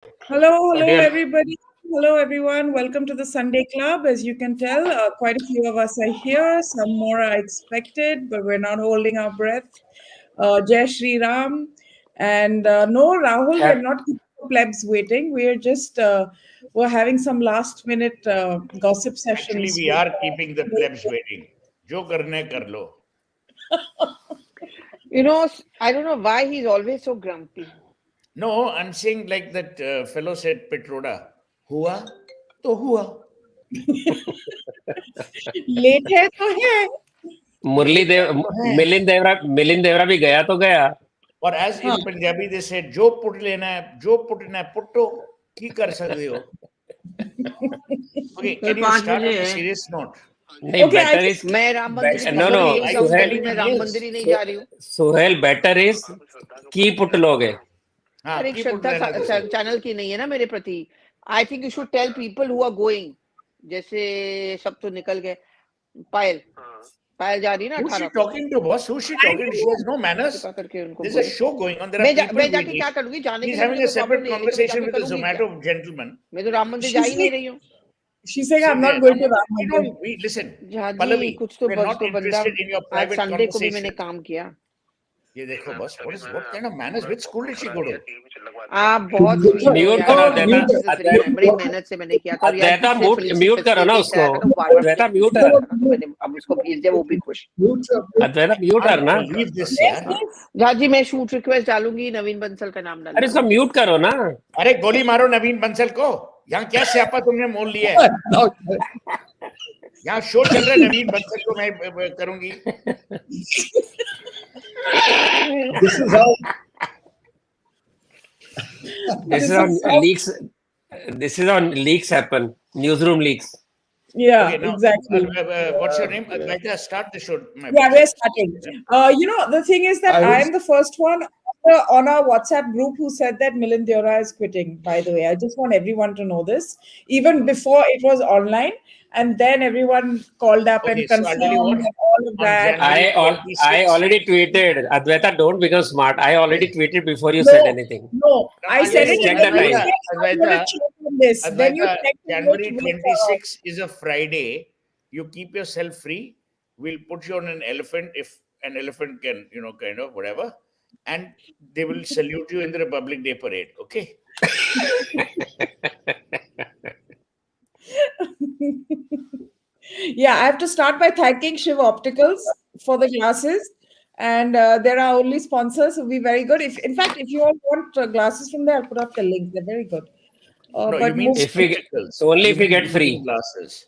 Hello, Dear, everybody. Hello, everyone. Welcome to the Sunday Club. As you can tell, quite a few of us are here. Some more are expected, but we're not holding our breath. Jai Shri Ram. And no, Rahul, we're chap, not keeping the plebs waiting. We're having some last minute gossip Actually, sessions. we are keeping the plebs waiting. Jo karne kar lo. I don't know why he's always so grumpy. No, I'm saying like that fellow said, Petroda. Hua? To hua. Late hai to hai. Murali Late Dev hai to hai. Milind Deora भी गया तो गया. Or as in Punjabi, they said, Jo put lena hai, jo putna hai, putto. Ki kar sakde ho? Okay, कल can you 5 start बजे on a है. serious note? नहीं, Okay, I better just is मैं राम मंदिर की no खबर no नहीं I am जाऊंगी सुहेल क्योंकि telling मैं you, राम yes. मंदिर ही नहीं जा रही हूँ. सुहेल बेटर इज की पुट लोगे. पर हाँ, एक की put श्रद्धा lena to. चैनल की नहीं है ना मेरे प्रति. I think you should tell people who are going. जैसे सब तो निकल गए. पायल पायल जा रही है ना Who's she 18 को. talking to, boss? Who's she talking to? She has no manners. कृपा करके उनको There's a बोलो. show going on. There are people मैं जाके waiting. क्या करूंगी. जाने के He's लिए having मुझे a कोई प्रॉब्लम separate नहीं है, लेकिन मैं conversation जाके with a करूंगी क्या. Zomato gentleman. मैं तो राम मंदिर जा she's ही नहीं saying, रही हूँ. she's saying See I'm not there. going to Ram We Mandir. don't. We listen. जहाँ जी Pallavi, कुछ तो we're बस not तो बंदा. interested in your आज private संडे को भी मैंने conversation. काम किया. ये देखो boss. What kind of manners? Which school did she go to? आप बहुत स्वीट हो म्यूट यार. करो आप अद्वैता. नीचे से फ्री में बड़ी मेहनत से मैंने किया था. और यार अद्वैता दूसरे म्यूट करो ना फैसिलिटेटर उसको. आया था ना वार्डन अद्वैता ने म्यूट किया है. था, तो मैंने अब उसको भेज दिया. वो भी खुश. अद्वैता म्यूट Can't करना. believe this, Yes, यार. yes. जहाँ जी मैं शूट रिक्वेस्ट डालूंगी. नवीन बंसल का नाम अरे डालना. इसको म्यूट करो ना. अरे गोली मारो नवीन बंसल को. यहाँ क्या स्यापा तुमने मोल लिया है? यहाँ शो चल रहा है. नवीन बंसल को मैं करूंगी. This is how This is on leaks. This is on leaks happen. Newsroom leaks. Yeah, Okay, now exactly. what's your name? Advaita, start the show. Yeah, we're starting. The thing is that I am the first one on our WhatsApp group who said that Milind Deora is quitting, by the way. I just want everyone to know this, even before it was online. And then everyone called up Okay, and so I'll tell you confirmed what. and all of On that. January I 26th, already tweeted. Advaita, don't become smart. I already tweeted before you No, said anything. no, I I'll said tell it. you check what, the Then you time. said, I'm going to check on this. Then you Advaita, checked January with 26th is a Friday. You keep yourself free. We'll put you on an elephant if an elephant can, kind of whatever. And they will salute you in the Republic Day parade. Okay. Yeah, I have to start by thanking Shiv Opticals for the glasses. And there are only sponsors who will be very good. If, in fact, if you all want glasses from there, I'll put up the link. They're very good. No, you But mean move, If we spectacles. only You if we mean get reading free. glasses.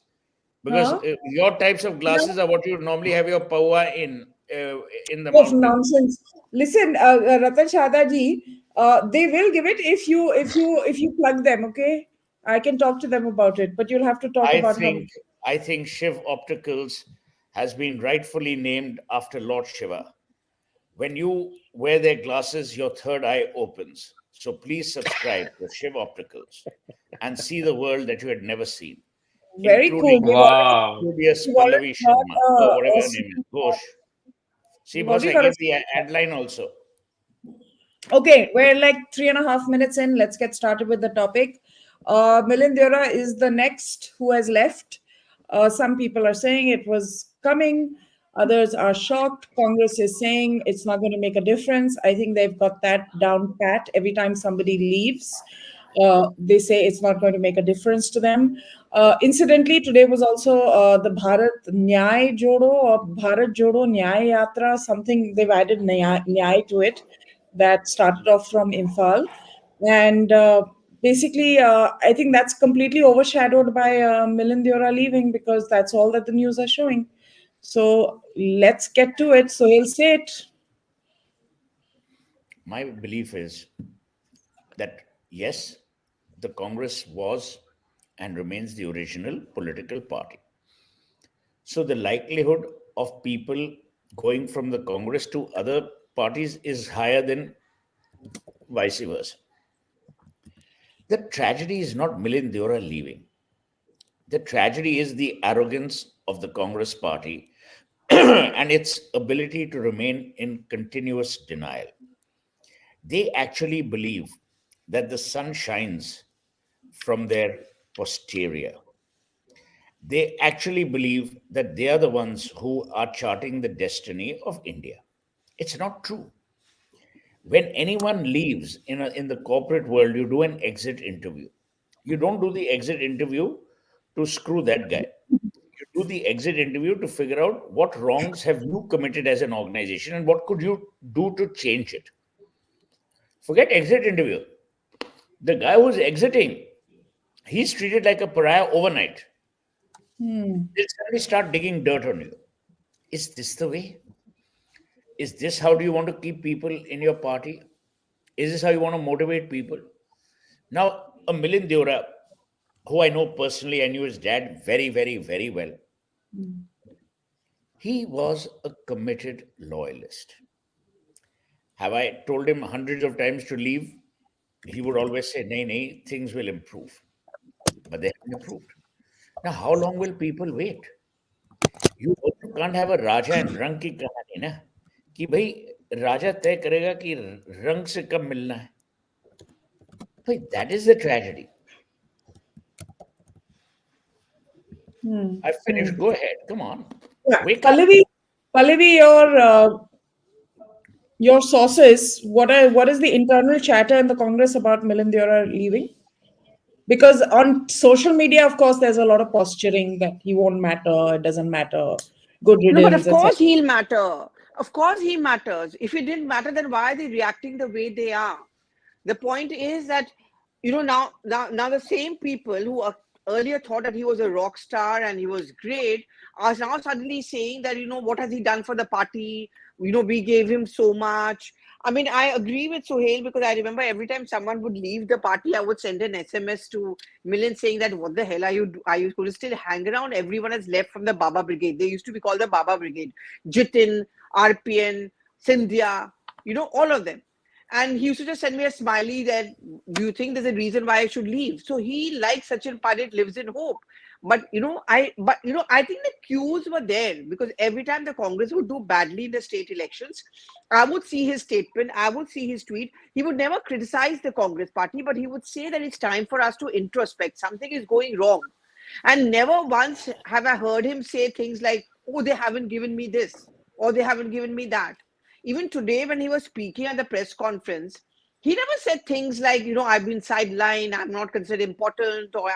Because huh? your types of glasses are what you normally have your power in the Oh, mountains. nonsense. Listen, Ratan Shada ji, they will give it if you plug them. Okay, I can talk to them about it, but you'll have to talk I about how. think I think Shiv Opticals has been rightfully named after Lord Shiva. When you wear their glasses, your third eye opens. So please subscribe to Shiv Opticals and see the world that you had never seen, Very cool. including Wow. studious They've already Pallavi got Sharma or whatever her name is. Ghosh. See, they've boss, already I got a. gave the headline also. Okay, we're like 3.5 minutes in. Let's get started with the topic. Milind Deora is the next who has left. Some people are saying it was coming. Others are shocked. Congress is saying it's not going to make a difference. I think they've got that down pat. Every time somebody leaves, they say it's not going to make a difference to them. Incidentally, today was also the Bharat Nyay Jodo or Bharat Jodo Nyay Yatra. Something they've added Nyay to it that started off from Imphal. And basically, I think that's completely overshadowed by Milind Deora leaving because that's all that the news are showing. So let's get to it. So he'll say it. My belief is that yes, the Congress was and remains the original political party. So the likelihood of people going from the Congress to other parties is higher than vice versa. The tragedy is not Milind Deora leaving. The tragedy is the arrogance of the Congress party and its ability to remain in continuous denial. They actually believe that the sun shines from their posterior. They actually believe that they are the ones who are charting the destiny of India. It's not true. When anyone leaves in the corporate world, you do an exit interview. You don't do the exit interview to screw that guy. You do the exit interview to figure out what wrongs have you committed as an organization and what could you do to change it. Forget exit interview. The guy who's exiting, he's treated like a pariah overnight. They'll suddenly start digging dirt on you. Is this the way? Is this how do you want to keep people in your party? Is this how you want to motivate people? Now, a Milind Deora, who I know personally, I knew his dad very, very, very well. He was a committed loyalist. Have I told him hundreds of times to leave? He would always say, "Nay, nay, things will improve." But they haven't improved. Now, how long will people wait? You also can't have a Raja and Rang ki kahani, na? कि भाई राजा तय करेगा कि रंग से कब मिलना है. भाई, that is the tragedy. I finished. Go ahead. Come on. Yeah. Wake up. Pallavi, your sources. What is the internal chatter in the Congress about Milind Deora leaving? Because on social media, of course, there's a lot of posturing that he won't matter, it doesn't matter, good riddance. No, but of course etc. he'll matter. Of course he matters. If he didn't matter, then why are they reacting the way they are? The point is that, now the same people who earlier thought that he was a rock star and he was great are now suddenly saying that, what has he done for the party? We gave him so much. I mean, I agree with Suhail because I remember every time someone would leave the party, I would send an SMS to Milind saying that, what the hell are you going to still hang around? Everyone has left from the Baba Brigade. They used to be called the Baba Brigade. Jitin, RPN, Sindhya, all of them. And he used to just send me a smiley that, do you think there's a reason why I should leave? So he, like Sachin Pilot, lives in hope. But I think the cues were there because every time the Congress would do badly in the state elections, I would see his statement, I would see his tweet. He would never criticize the Congress party, but he would say that it's time for us to introspect. Something is going wrong. And never once have I heard him say things like, oh, they haven't given me this or they haven't given me that. Even today, when he was speaking at the press conference, he never said things like, I've been sidelined, I'm not considered important, or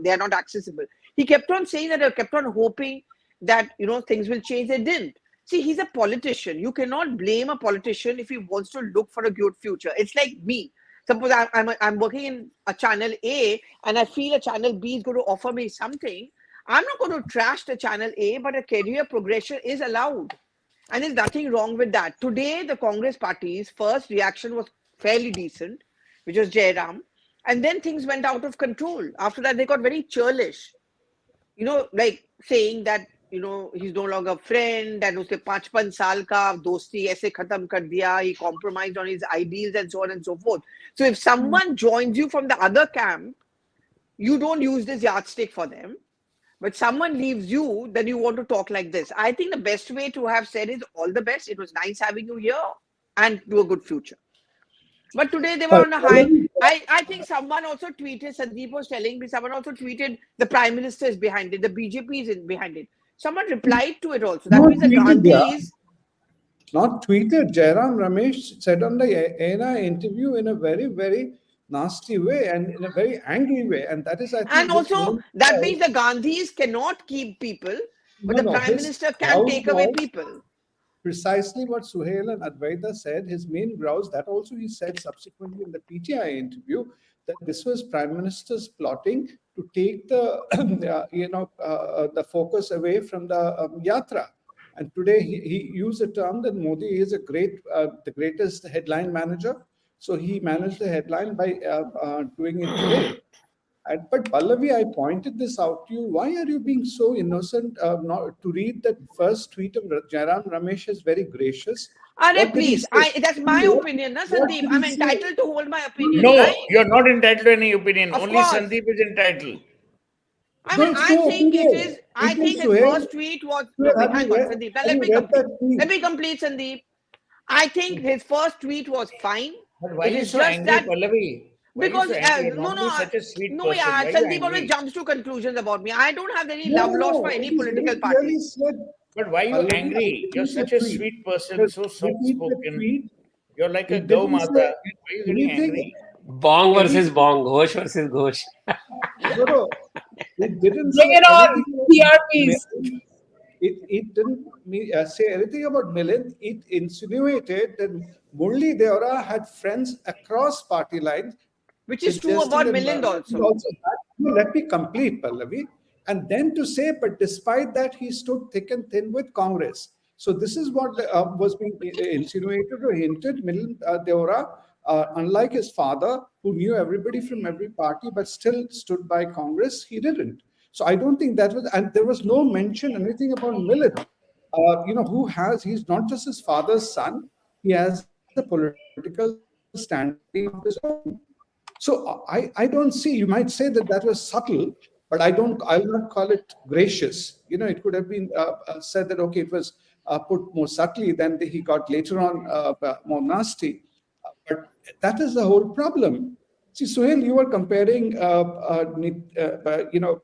they are not accessible. He kept on saying that, or kept on hoping that, things will change. They didn't. See, he's a politician. You cannot blame a politician if he wants to look for a good future. It's like me. Suppose I'm working in a channel A and I feel a channel B is going to offer me something. I'm not going to trash the channel A, but a career progression is allowed. And there's nothing wrong with that. Today, the Congress party's first reaction was fairly decent, which was Jairam. And then things went out of control. After that, they got very churlish. Like saying that, he's no longer a friend, and uske 5 saal ka dosti aise khatam kar diya, he compromised on his ideals and so on and so forth. So if someone joins you from the other camp, you don't use this yardstick for them. But someone leaves you, then you want to talk like this. I think the best way to have said is all the best. It was nice having you here and do a good future. But today they were on a high. I think someone also tweeted, Sandeep was telling me, someone also tweeted the Prime Minister is behind it, the BJP is behind it. Someone replied to it also. That means the Gandhi is... Not tweeted. Jairam Ramesh said on the ENA interview in a very, very nasty way and in a very angry way, and that is, I think, and also that means the Gandhis cannot keep people, but the Prime Minister can take away people. Precisely what Suhail and Advaita said. His main grouse, that also he said subsequently in the PTI interview, that this was Prime Minister's plotting to take the the focus away from the yatra. And today he used a term that Modi is the greatest headline manager. So he managed the headline by doing it today. But Pallavi, I pointed this out to you. Why are you being so innocent not to read that first tweet of Jairam Ramesh is very gracious? Please, that's my opinion, na, Sandeep. I'm entitled to hold my opinion. No, right? You're not entitled to any opinion. Of Only course. Sandeep is entitled. I think it is. I think his first tweet was. Hang on, Sandeep. Let me complete, Sandeep. I think his first tweet was fine. But why It are you is so just angry, that Pallavi? Why are you because so angry? You're no, normally such a sweet no, person. yeah, Why are you Sandeep always angry? jumps to conclusions about me. I don't have any No, love no, lost for no. any It is political very party. clearly said. But why are you Pallavi, angry? You're repeat the such a tweet. sweet person, Just so soft repeat the spoken. tweet. You're like a It Gau didn't Mata. say Why are you getting anything. angry? Bong versus Anything. Bong, Ghosh versus Ghosh. No, no. It didn't Bring say it on, anything about PRPs. Milind. It didn't say anything about Milind. It insinuated that Murli Deora had friends across party lines, Which is true suggesting about that Milind Milind also. also had. No, let me complete, Pallavi. And then to say, but despite that, he stood thick and thin with Congress. So this is what was being insinuated or hinted. Milind Deora, unlike his father, who knew everybody from every party but still stood by Congress, he didn't. So I don't think that was, and there was no mention anything about Milind. Who has, he's not just his father's son, he has a political standing of his own. So I don't see, you might say that that was subtle, but I will not call it gracious. It could have been said that, okay, it was put more subtly, then he got later on more nasty. But that is the whole problem. See, Suhail, you were comparing,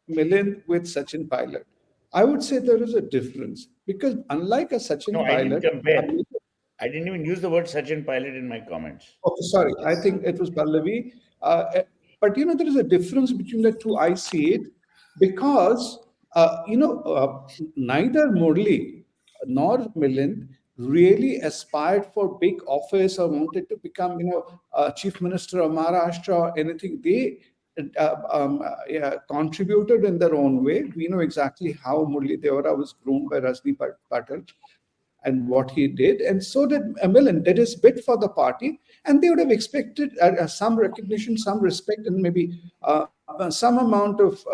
Milind with Sachin Pilot. I would say there is a difference because unlike a No, Sachin I didn't Pilot, compare. I didn't even use the word Sachin Pilot in my comments. okay, sorry, I think it was Pallavi. But there is a difference between the two. I see it because neither Murli nor Milind really aspired for big office or wanted to become, chief minister of Maharashtra or anything. They yeah, contributed in their own way. We know exactly how Murli Deora was groomed by Rajni Patel and what he did. And so did Milind, did his bit for the party. And they would have expected some recognition, some respect, and maybe some amount of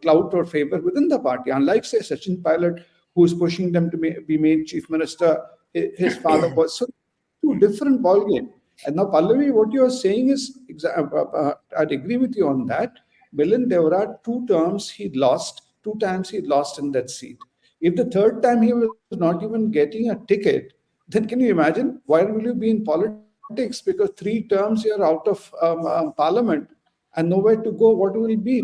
clout or favor within the party. Unlike, say, Sachin Pilot, who's pushing them to be made chief minister, his father was. So, two different ballgame. And now, Pallavi, what you are saying is, I'd agree with you on that. Milind Deora, 2 terms he lost, 2 times he lost in that seat. If the third time he was not even getting a ticket, then can you imagine why will you be in politics? Because 3 terms you're out of parliament and nowhere to go. What will it be?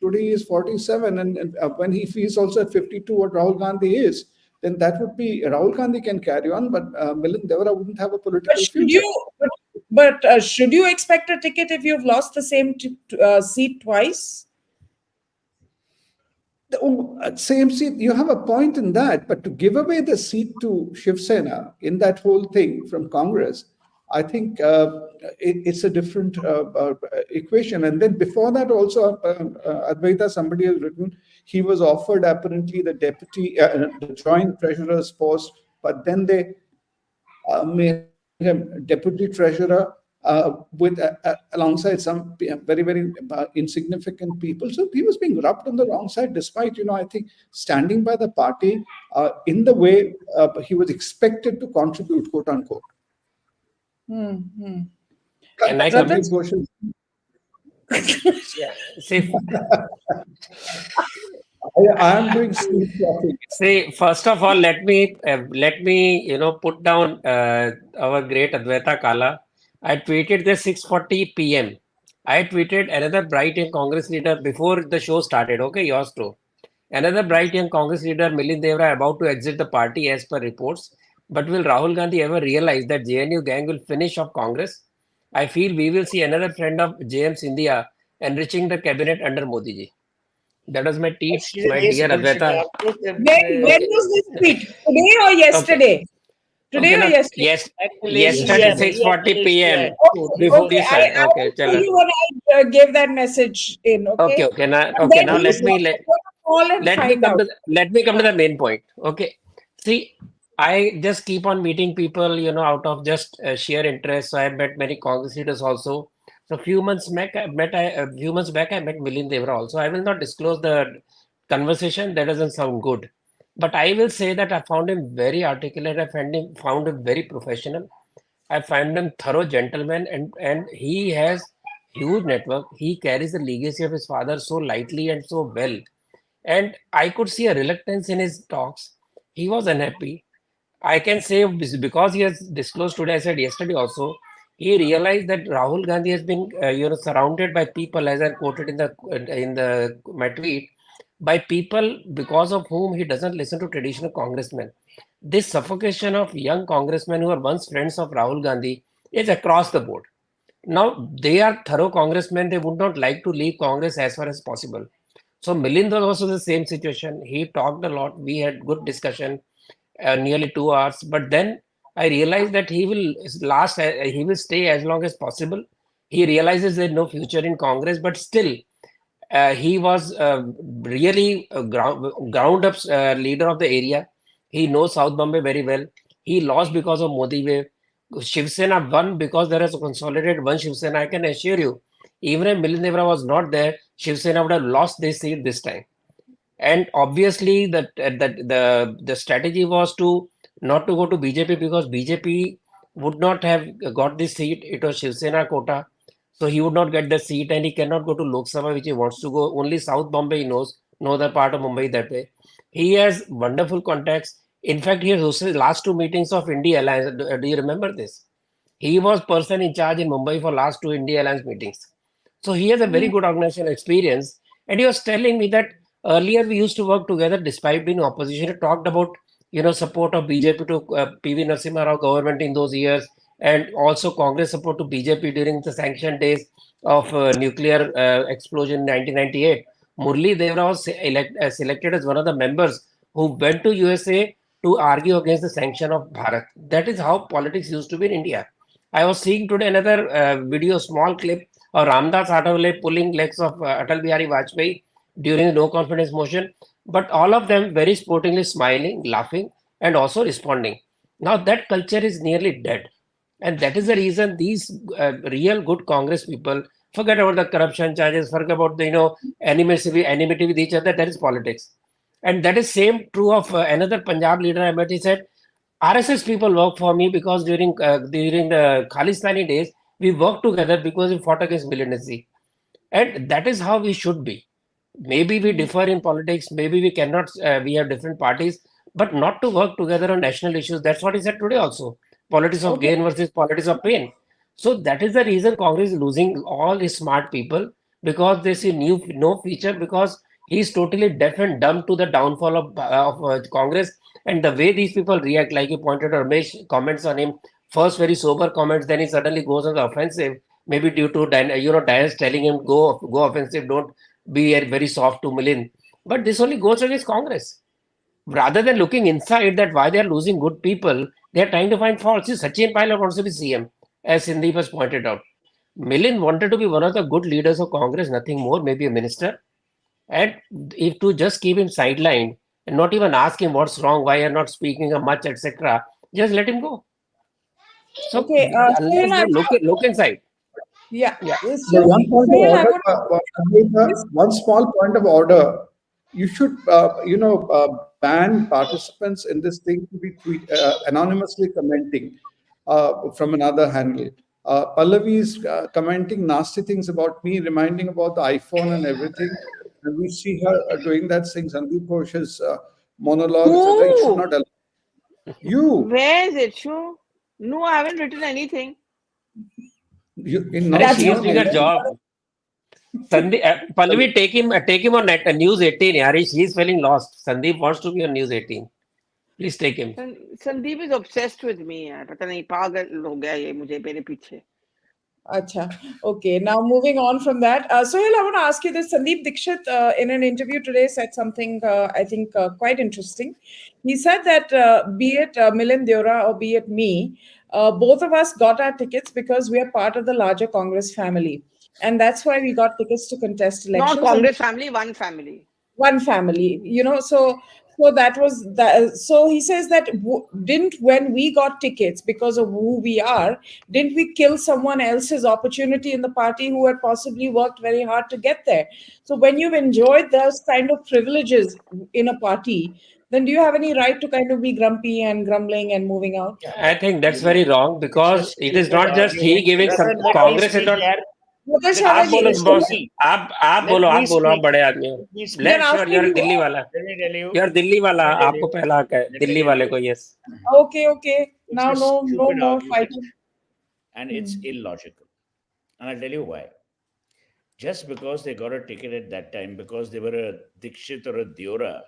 Today he is 47, and when he is also at 52, what Rahul Gandhi is, then that would be Rahul Gandhi can carry on, but Milind Deora wouldn't have a But political should future. should you expect a ticket if you've lost the same seat twice? Same seat, you have a point in that, but to give away the seat to Shiv Sena in that whole thing from Congress, I think it's a different equation. And then before that, also, Advaita, somebody has written, he was offered apparently the joint treasurer's post, but then they made him deputy treasurer alongside some very, very insignificant people. So he was being rubbed on the wrong side, despite, I think, standing by the party in the way he was expected to contribute, quote unquote. Can I Sandeep comment? Ghosh. Yeah. See, I am doing sleep talking. see, first of all, let me put down our great Advaita Kala. I tweeted this 6:40 p.m. I tweeted another bright young Congress leader before the show started. Okay, yours too. Another bright young Congress leader, Milind Deora, about to exit the party as per reports. But will Rahul Gandhi ever realize that JNU gang will finish off Congress? I feel we will see another friend of JM India enriching the cabinet under Modi ji. That was my tweet, my dear Advaita. When was this tweet? Today or yesterday? Today Okay, or now, yesterday? yes, yesterday 6:40 p.m. Okay, Before okay. this, I okay, will tell chalo. you when I gave that message in. Okay. Okay, now, And okay, then now you call and let me find come out. to the main point. Okay, see, I just keep on meeting people, out of just sheer interest. So I met many Congress leaders also. So a few months back I met Milind Deora also. I will not disclose the conversation. That doesn't sound good, but I will say that I found him very articulate. I found him very professional. I find him thorough gentleman, and he has huge network. He carries the legacy of his father so lightly and so well. And I could see a reluctance in his talks. He was unhappy. I can say because he has disclosed today, I said yesterday also, he realized that Rahul Gandhi has been, surrounded by people, as I quoted in the my tweet, by people because of whom he doesn't listen to traditional congressmen. This suffocation of young congressmen who are once friends of Rahul Gandhi is across the board. Now they are thorough congressmen. They would not like to leave Congress as far as possible. So Milind was also the same situation. He talked a lot. We had good discussion, nearly 2 hours. But then I realized that he will stay as long as possible. He realizes there's no future in Congress, but still, he was really a ground up leader of the area. He knows South Bombay very well. He lost because of Modi wave. Shiv Sena won because there is a consolidated one Shiv Sena. I can assure you, even if Milind Deora was not there, Shiv Sena would have lost this seat this time. And obviously, the strategy was to not to go to BJP because BJP would not have got this seat. It was Shiv Sena quota, so he would not get the seat, and he cannot go to Lok Sabha, which he wants to go. Only South Bombay he knows, no other part of Mumbai that way. He has wonderful contacts. In fact, he has hosted last two meetings of India Alliance. Do you remember this? He was person in charge in Mumbai for last two India Alliance meetings. So he has a very good organizational experience. And he was telling me that earlier we used to work together despite being opposition. He talked about, support of BJP to PV Narasimha Rao government in those years, and also Congress support to BJP during the sanction days of nuclear explosion in 1998. Murli Devra was selected as one of the members who went to USA to argue against the sanction of Bharat. That is how politics used to be in India. I was seeing today another video, small clip of Ramdas Atawale pulling legs of Atal Bihari Vajpayee during the no confidence motion, but all of them very sportingly smiling, laughing, and also responding. Now that culture is nearly dead. And that is the reason these real good Congress people forget about the corruption charges, forget about the enmity with each other. That is politics. And that is same true of another Punjab leader I met. He said, RSS people work for me because during the Khalistani days, we worked together because we fought against militancy. And that is how we should be. Maybe we differ in politics, maybe we cannot, we have different parties, but not to work together on national issues. That's what he said today also. Politics of Okay. gain versus politics of pain. So that is the reason Congress is losing all his smart people, because they see no future, because he's totally deaf and dumb to the downfall of Congress. And the way these people react, like you pointed out, Ramesh comments on him, first very sober comments, then he suddenly goes on the offensive, maybe due to Dias telling him go offensive, don't be very soft to Milind. But this only goes against Congress. Rather than looking inside that why they are losing good people, they are trying to find faults. See, Sachin Pilot wants to be CM, as Sandeep has pointed out. Milind wanted to be one of the good leaders of Congress, nothing more, maybe a minister. And if to just keep him sidelined and not even ask him what's wrong, why you're not speaking much, etc., just let him go. So Okay. unless they look inside. Yeah. Yeah. So, But one point of Sohail, I order, want one small point of order. You should, ban participants in this thing to be anonymously commenting from another handle. Pallavi is commenting nasty things about me, reminding about the iPhone and everything. And we see her doing that thing, Sandeep Ghosh's monologue, etc. You should Who? not allow. You, Where is it? Sure. No, I haven't written anything. in Arey, not That's she is your doing her name. job. Pallavi, take him on News 18. Yaar, he is feeling lost. Sandeep wants to be on News 18. Please take him. Sandeep is obsessed with me यार पता नहीं पागल हो गया ये मुझे मेरे पीछे. Acha. Okay, now moving on from that. Sohail, I want to ask you this. Sandeep Dikshit, in an interview today, said something I think quite interesting. He said that be it Milind Deora or be it me, both of us got our tickets because we are part of the larger Congress family. And that's why we got tickets to contest Not elections. Congress family, one family. One family, so that was that. So he says that didn't, when we got tickets because of who we are, didn't we kill someone else's opportunity in the party who had possibly worked very hard to get there? So when you've enjoyed those kind of privileges in a party, then do you have any right to kind of be grumpy and grumbling and moving out? I think that's very wrong, It's a because it is stupid not just he argument. giving some. Brother, let me Congress is speak not. here. Mukesh Let आप Sharma me ji, बोलो speak. Boss. See, आप let बोलो me आप speak. बड़े आदमी हो. Let me speak. Let's Then sure after you're you, Delhi वाला. Let me tell you. You're Delhi वाला. Let me tell आपको you. पहला हक है Let me दिल्ली tell वाले you. को. Yes. okay, now It's a no stupid more argument. fighting. and it's illogical. And I'll tell you why. Just because they got a ticket at that time, because they were a Dikshit or a Deora,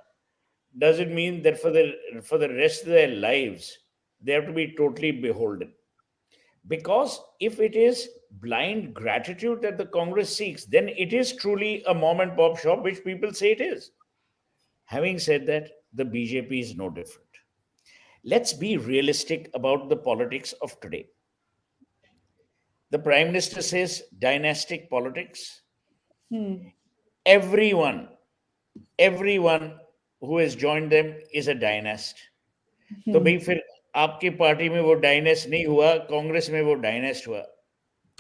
doesn't mean that for the rest of their lives they have to be totally beholden. Because if it is blind gratitude that the Congress seeks, then it is truly a mom and pop shop, which people say it is. Having said that, the BJP is no different. Let's be realistic about the politics of today. The Prime Minister says dynastic politics. Everyone, everyone who has joined them is a dynast. तो भाई फिर आपकी party में वो डायनेस्ट नहीं हुआ, कांग्रेस में वो डायनेस्ट हुआ.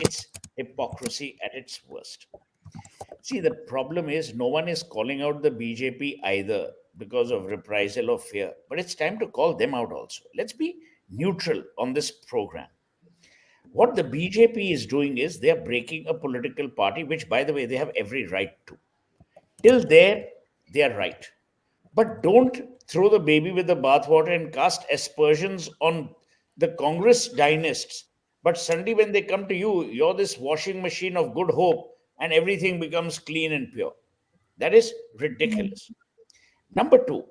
It's hypocrisy at its worst. See, the problem is no one is calling out the BJP either because of reprisal or fear, but it's time to call them out also. Let's be neutral on this program. What the BJP is doing is they are breaking a political party, which, by the way, they have every right to. Till there, they are right. But don't throw the baby with the bathwater and cast aspersions on the Congress dynasts. But suddenly, when they come to you, you're this washing machine of good hope and everything becomes clean and pure. That is ridiculous. Number two,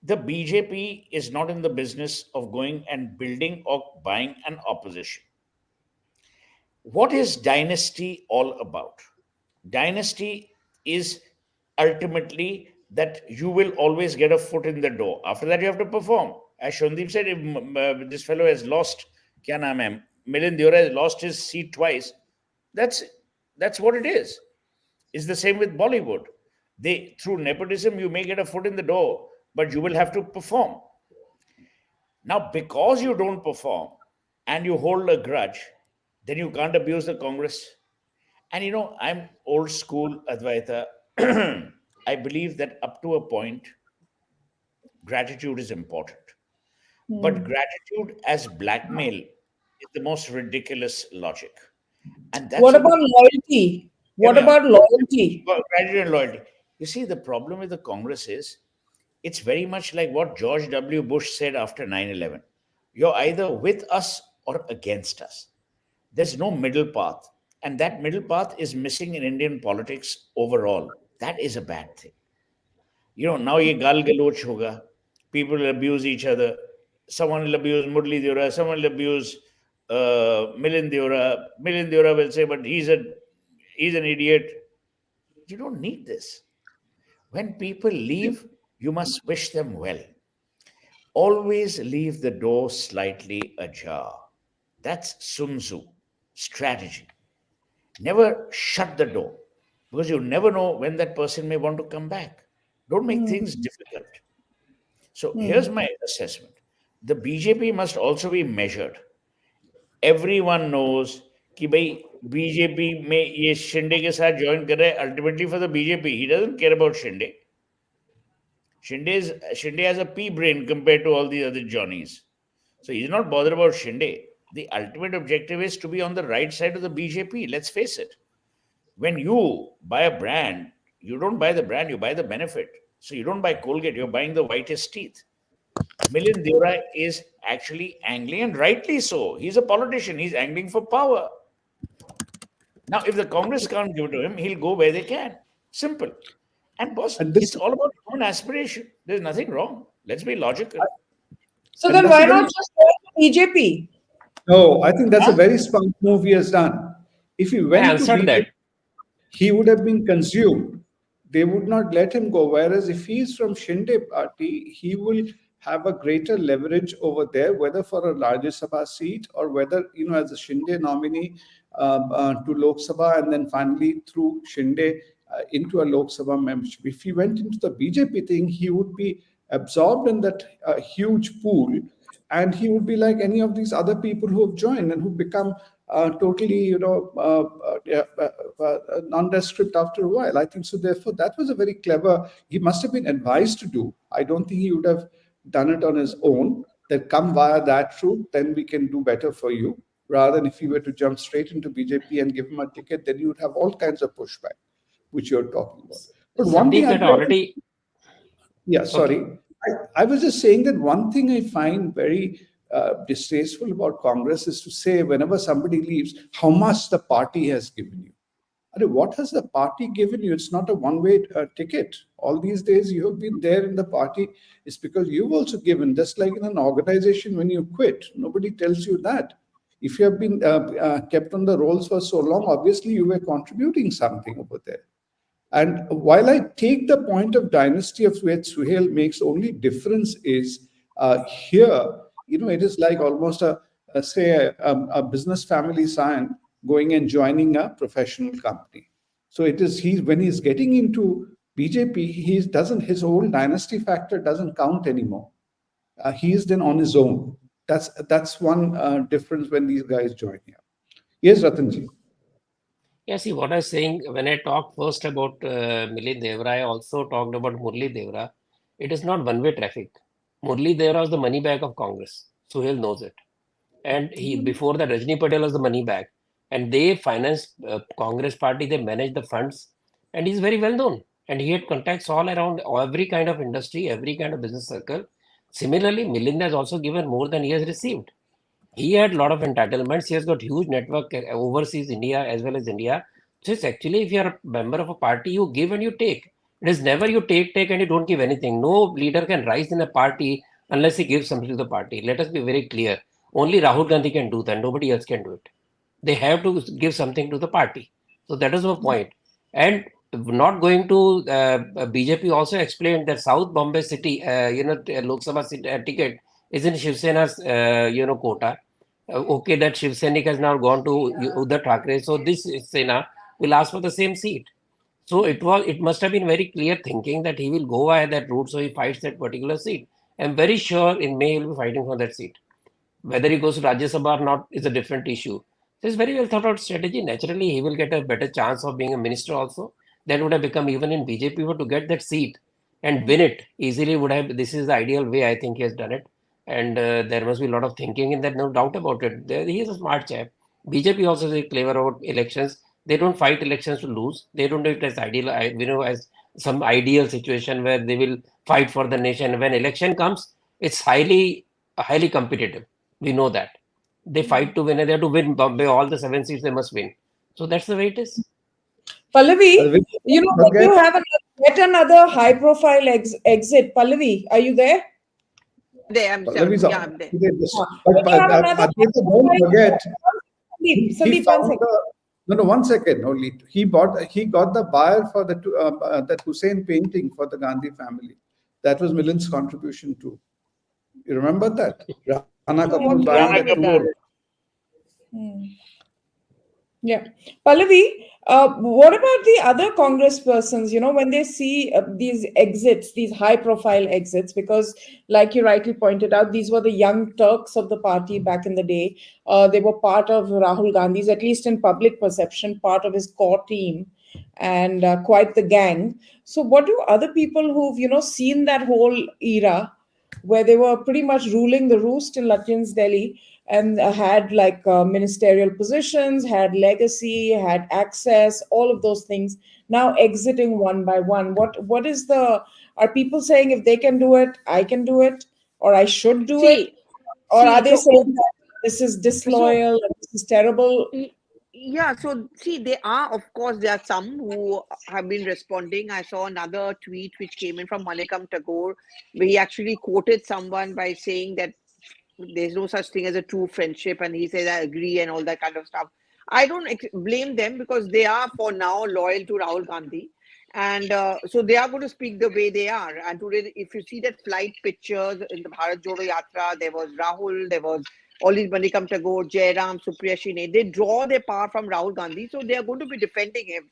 the BJP is not in the business of going and building or buying an opposition. What is dynasty all about? Dynasty is ultimately that you will always get a foot in the door. After that, you have to perform. As Shandeep said, if this fellow has lost, kya naam hai, Milind Deora has lost his seat twice. That's what it is. It's the same with Bollywood. Through nepotism, you may get a foot in the door, but you will have to perform. Now, because you don't perform and you hold a grudge, then you can't abuse the Congress. And I'm old school Advaita. I believe that up to a point, gratitude is important. But gratitude as blackmail is the most ridiculous logic. And that's what about loyalty? What about loyalty? Gratitude and loyalty. You see, the problem with the Congress is it's very much like what George W. Bush said after 9/11. You're either with us or against us. There's no middle path. And that middle path is missing in Indian politics overall. That is a bad thing. Now ye gal galoch hoga. People will abuse each other. Someone will abuse Murli Deora. Someone will abuse Milind Deora. Milind Deora will say, but he's an idiot. You don't need this. When people leave, you must wish them well. Always leave the door slightly ajar. That's Sun Tzu strategy. Never shut the door, because you never know when that person may want to come back. Don't make things difficult. So here's my assessment. The BJP must also be measured. Everyone knows कि भाई BJP में ये शिंदे के साथ join कर रहा है ultimately for the BJP. He doesn't care about Shinde. Shinde has a pea brain compared to all the other Johnnies. So he's not bothered about Shinde. The ultimate objective is to be on the right side of the BJP. Let's face it. When you buy a brand, you don't buy the brand, you buy the benefit. So you don't buy Colgate, you're buying the whitest teeth. Milind Deora is actually angling, and rightly so. He's a politician. He's angling for power. Now, if the Congress can't give it to him, he'll go where they can. Simple. And boss, it's all about human aspiration. There's nothing wrong. Let's be logical. So then why not just go to BJP? No, I think that's a very smart move he has done. If he went to BJP, he would have been consumed. They would not let him go. Whereas if he is from Shinde party, he will have a greater leverage over there, whether for a Rajya Sabha seat or whether, as a Shinde nominee to Lok Sabha, and then finally through Shinde into a Lok Sabha membership. If he went into the BJP thing, he would be absorbed in that huge pool, and he would be like any of these other people who have joined and who become totally, nondescript after a while. I think so. Therefore, that was a very clever. He must have been advised to do. I don't think he would have done it on his own. That come via that route, then we can do better for you. Rather than if he were to jump straight into BJP and give him a ticket, then you would have all kinds of pushback, which you're talking about. But one thing I was just saying that one thing I find very distasteful about Congress is to say whenever somebody leaves, how much the party has given you. What has the party given you? It's not a one-way ticket. All these days you have been there in the party. It's because you've also given, just like in an organization when you quit. Nobody tells you that. If you have been kept on the rolls for so long, obviously you were contributing something over there. And while I take the point of Dynasty of which Suhail makes, only difference is here, it is like almost a business family son going and joining a professional company. So it is when he's getting into BJP, his whole dynasty factor doesn't count anymore. He is then on his own. That's one difference when these guys join here. Yes, Ratanji. Yeah, see what I was saying when I talked first about Milind Deora, I also talked about Murli Deora. It is not one-way traffic. Murli Deora is the money bag of Congress. Suhail knows it. And before that, Rajni Patel was the money bag. And they financed Congress party, they managed the funds. And he's very well known. And he had contacts all around every kind of industry, every kind of business circle. Similarly, Milind has also given more than he has received. He had a lot of entitlements. He has got huge network overseas India as well as India. So it's actually, if you're a member of a party, you give and you take. It is never you take, and you don't give anything. No leader can rise in a party unless he gives something to the party. Let us be very clear. Only Rahul Gandhi can do that. Nobody else can do it. They have to give something to the party. So that is the point. And not going to BJP also explained that South Bombay city, Lok Sabha ticket is in Shiv Sena's, quota. Okay, that Shiv Sainik has now gone to Uddhav Thackeray. So this Sena will ask for the same seat. So it must have been very clear thinking that he will go via that route. So he fights that particular seat. I'm very sure in May he will be fighting for that seat. Whether he goes to Rajya Sabha or not is a different issue. So it's very well thought out strategy. Naturally, he will get a better chance of being a minister also. That would have become even in BJP, but to get that seat and win it easily would have. This is the ideal way I think he has done it. And there must be a lot of thinking in that, no doubt about it. He is a smart chap. BJP also is clever about elections. They don't fight elections to lose. They don't do it as ideal, as some ideal situation where they will fight for the nation. When election comes, it's highly competitive. We know that. They fight to win, and they have to win Bombay. All the 7 seats they must win. So that's the way it is. Pallavi, when Okay. you have yet another high-profile exit, Pallavi, are you there? There, I'm Pallavi's sorry. Yeah, out. I'm there. But Aditya, don't forget, he Sandeep, 1 found second. no, 1 second only. He got the buyer for that Hussein painting for the Gandhi family. That was Milind's contribution too. You remember that? Rana Kapoor buying that tour. Yeah. Pallavi, what about the other Congress persons, when they see these exits, these high profile exits, because like you rightly pointed out, these were the young Turks of the party back in the day. They were part of Rahul Gandhi's, at least in public perception, part of his core team and quite the gang. So what do other people who've, seen that whole era where they were pretty much ruling the roost in Lutyens, Delhi, and had like ministerial positions, had legacy, had access, all of those things, now exiting one by one. Are people saying if they can do it, I can do it, or I should do it? Or are they saying that this is disloyal, and this is terrible? Yeah, so see, there are some who have been responding. I saw another tweet which came in from Manikam Tagore, where he actually quoted someone by saying that there's no such thing as a true friendship, and he says, I agree, and all that kind of stuff. I don't blame them because they are for now loyal to Rahul Gandhi. And so they are going to speak the way they are. And today, if you see that flight pictures in the Bharat Jodo Yatra, there was Rahul, there was all these Manikam Tagore, Jairam, Supriya Shine. They draw their power from Rahul Gandhi. So they are going to be defending him.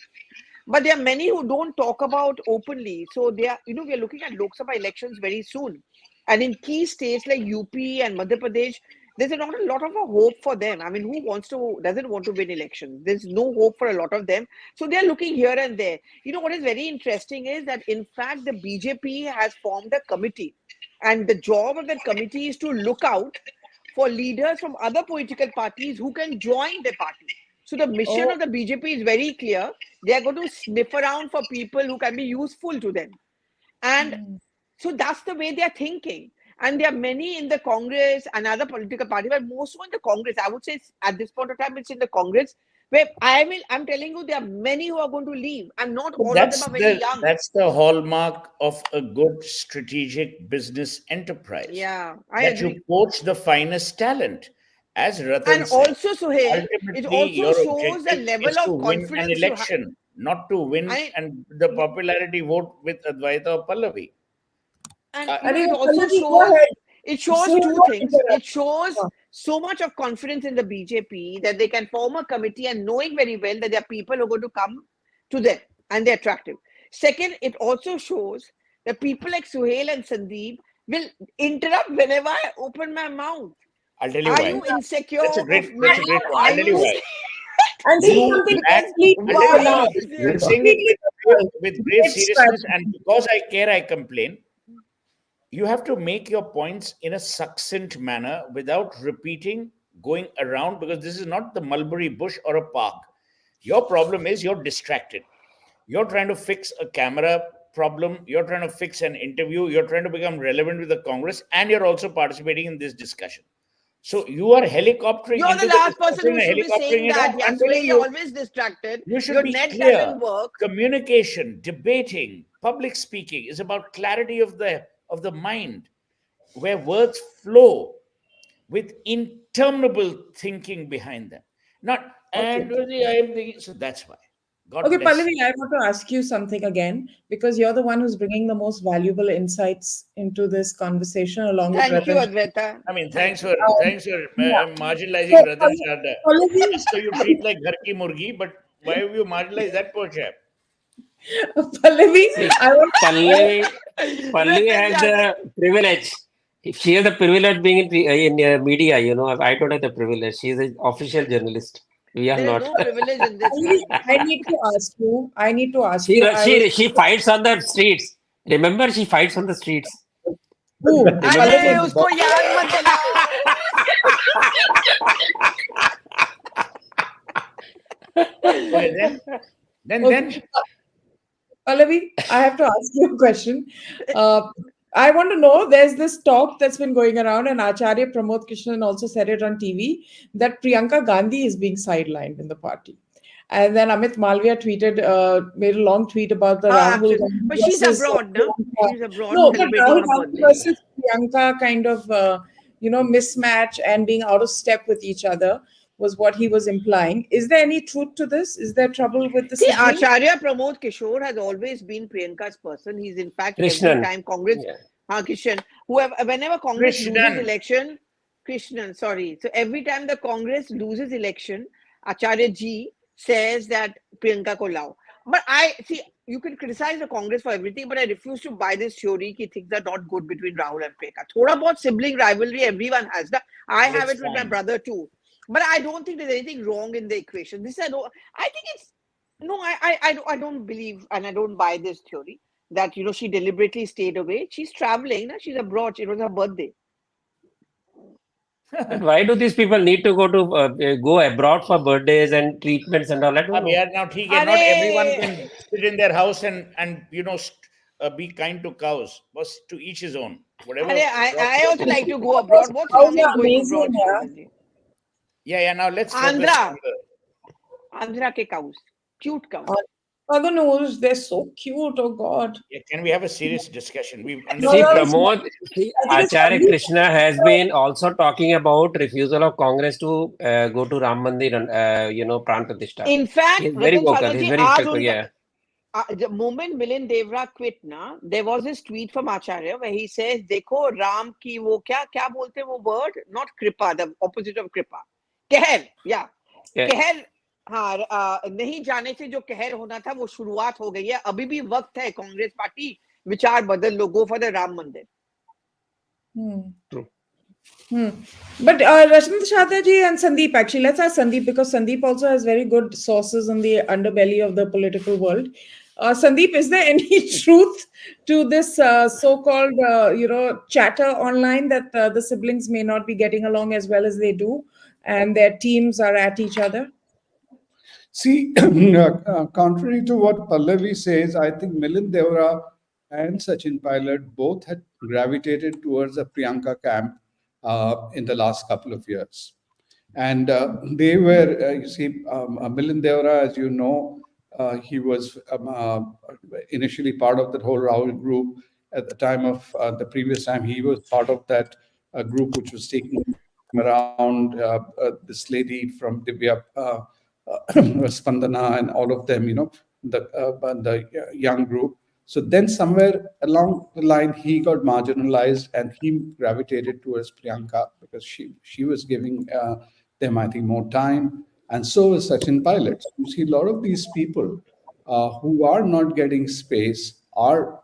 But there are many who don't talk about openly. So we are looking at Lok Sabha elections very soon. And in key states like UP and Madhya Pradesh, there's not a lot of a hope for them. I mean, who doesn't want to win elections? There's no hope for a lot of them. So they're looking here and there. What is very interesting is that, in fact, the BJP has formed a committee. And the job of that committee is to look out for leaders from other political parties who can join the party. So the mission of the BJP is very clear. They are going to sniff around for people who can be useful to them. And so that's the way they're thinking. And there are many in the Congress and other political parties, but more so in the Congress. I would say at this point of time, it's in the Congress where I'm telling you, there are many who are going to leave, and not But all of them are very young. that's the hallmark of a good strategic business enterprise. Yeah, I That agree. you poach the finest talent. As Ratan And said, also, Suhail, it ultimately also your shows the objective level is to of win an confidence you have. election, not to win I, and the popularity vote with Advaita or Pallavi. and Uh, you know, it Arey, also Pallavi, go shows ahead. two Don't things. interrupt. It shows so much of confidence in the BJP that they can form a committee and knowing very well that there are people who are going to come to them and they're attractive. Second, it also shows that people like Suhail and Sandeep will interrupt whenever I open my mouth. I'll tell you Are why. you insecure That's a of great me? point. Are I'll tell you you? why. And say You something lack, completely I'll tell you, Why banal. is I'm it? saying it Completely banal. with grave Great seriousness, strategy. and because I care, I complain. You have to make your points in a succinct manner without repeating, going around, because this is not the mulberry bush or a park. Your problem is you're distracted. You're trying to fix a camera problem, you're trying to fix an interview, you're trying to become relevant with the Congress, and you're also participating in this discussion. So you are helicoptering You're the into the last person discussion who and should be saying helicoptering it that. out. Yeah, I'm so telling you're you, always distracted. you should Your be net clear. doesn't work. Communication, debating, public speaking is about clarity of the mind, where words flow with interminable thinking behind them. Not Okay. and I am thinking. So that's why. God Okay, bless. Pallavi, I want to ask you something again because you're the one who's bringing the most valuable insights into this conversation along with Thank you, Ratan. Advaita. I mean, Thank you. thanks for Yeah. marginalizing So, Ratan Chadha. Pallavi, So you treat like Ghar ki Murgi, but why have you marginalized that poor chap? Pallavi, See, I want. Pallavi has the privilege. She has the privilege being in media. I don't have the privilege. She is an official journalist. We are There is not. no privilege in this Pallavi, country. I need to ask you. I need to ask She you. I was she fights on the streets. Remember, she fights on the streets. who? Remember? अरे Pallavi. उसको याद मत दिलाओ. Okay, then Okay. Pallavi, I have to ask you a question. I want to know there's this talk that's been going around, and Acharya Pramod Krishnan also said it on TV that Priyanka Gandhi is being sidelined in the party. And then Amit Malviya made a long tweet about the Rahul Absolutely. Gandhi But she's versus abroad, no? Priyanka. She's abroad No, but celebrating Rahul her Gandhi birthday. versus Priyanka kind of, mismatch and being out of step with each other was what he was implying. Is there any truth to this? Is there trouble with the See, sibling? Acharya Pramod Kishore has always been Priyanka's person. He's in fact every Krishnan. time Congress, Yeah. Krishan, whenever Congress loses election, Krishnan, sorry. So every time the Congress loses election, Acharya ji says that Priyanka ko lao. But I see, you can criticize the Congress for everything, but I refuse to buy this theory that things are not good between Rahul and Priyanka. Thoda bahut sibling rivalry everyone has. I have That's it with my fine. brother too. But I don't think there's anything wrong in the equation. I think it's no, I don't believe and I don't buy this theory that she deliberately stayed away. She's traveling, na? She's abroad. It was her birthday. But why do these people need to go abroad for birthdays and treatments and all? I don't know. Yeah, now not everyone can sit in their house and be kind to cows. But to each his own. Whatever. I also like to go abroad. What's wrong in going abroad, Shravan? Yeah. Now let's focus on Andhra ke cows. Cute cows. Other news, they're so cute. Oh God. Yeah, can we have a serious discussion? See, no, Pramod, it's Acharya only- Krishna has been also talking about refusal of Congress to go to Ram Mandir and Pran Pratishtha. In fact, He's very Ratan vocal. Sharma He's ji, very vocal. Yeah. the moment Milind Deora quit, there was this tweet from Acharya where he says, "Dekho Ram ki wo kya bolte wo word? Not kripa, the opposite of kripa. Keher, yeah. कहर हाँ नहीं जाने से जो कहर होना था वो शुरुआत हो गई है. अभी भी वक्त है कांग्रेस पार्टी विचार बदल लो. गो फॉर द राम मंदिर. True. But Rashmita Shada ji and Sandeep, actually, let's ask Sandeep because Sandeep also has very good sources in the underbelly of the political world. Sandeep, is there any truth to this so-called, chatter online that the siblings may not be getting along as well as they do and their teams are at each other? See, contrary to what Pallavi says, I think Milind Deora and Sachin Pilot both had gravitated towards the Priyanka camp in the last couple of years. And they were, you see, Milind Deora, as you know, he was initially part of that whole Rahul group at the time of the previous time. He was part of that group which was taking around this lady from Divya Spandana and all of them, the young group. So then somewhere along the line, he got marginalized and he gravitated towards Priyanka because she was giving them, I think, more time. And so is Sachin Pilot. You see, a lot of these people who are not getting space are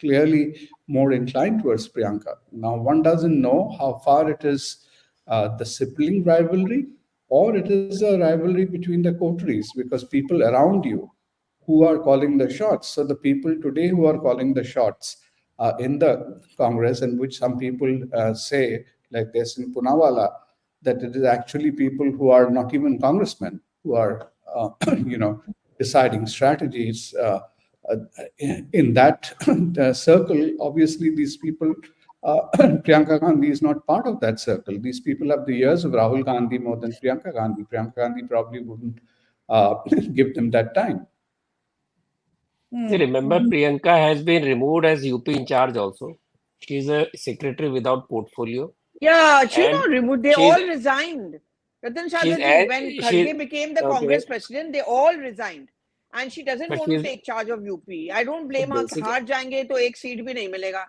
clearly more inclined towards Priyanka. Now, one doesn't know how far it is the sibling rivalry or it is a rivalry between the coteries because people around you who are calling the shots. So the people today who are calling the shots in the Congress, and which some people say, like this in Punawala, that it is actually people who are not even congressmen who are, deciding strategies uh, in that circle. Obviously, these people, Priyanka Gandhi is not part of that circle. These people have the years of Rahul Gandhi more than Priyanka Gandhi. Priyanka Gandhi probably wouldn't uh, give them that time. See, remember, Priyanka has been removed as UP in charge also. She's a secretary without portfolio, Yeah, she's and not removed. They she's all resigned. Ratan she's Shadaji, as when she's Kharge became the okay, Congress president, they all resigned. And she doesn't but want to she's take charge of UP. I don't so blame her. basic. हार जाएंगे तो एक seat भी नहीं मिलेगा.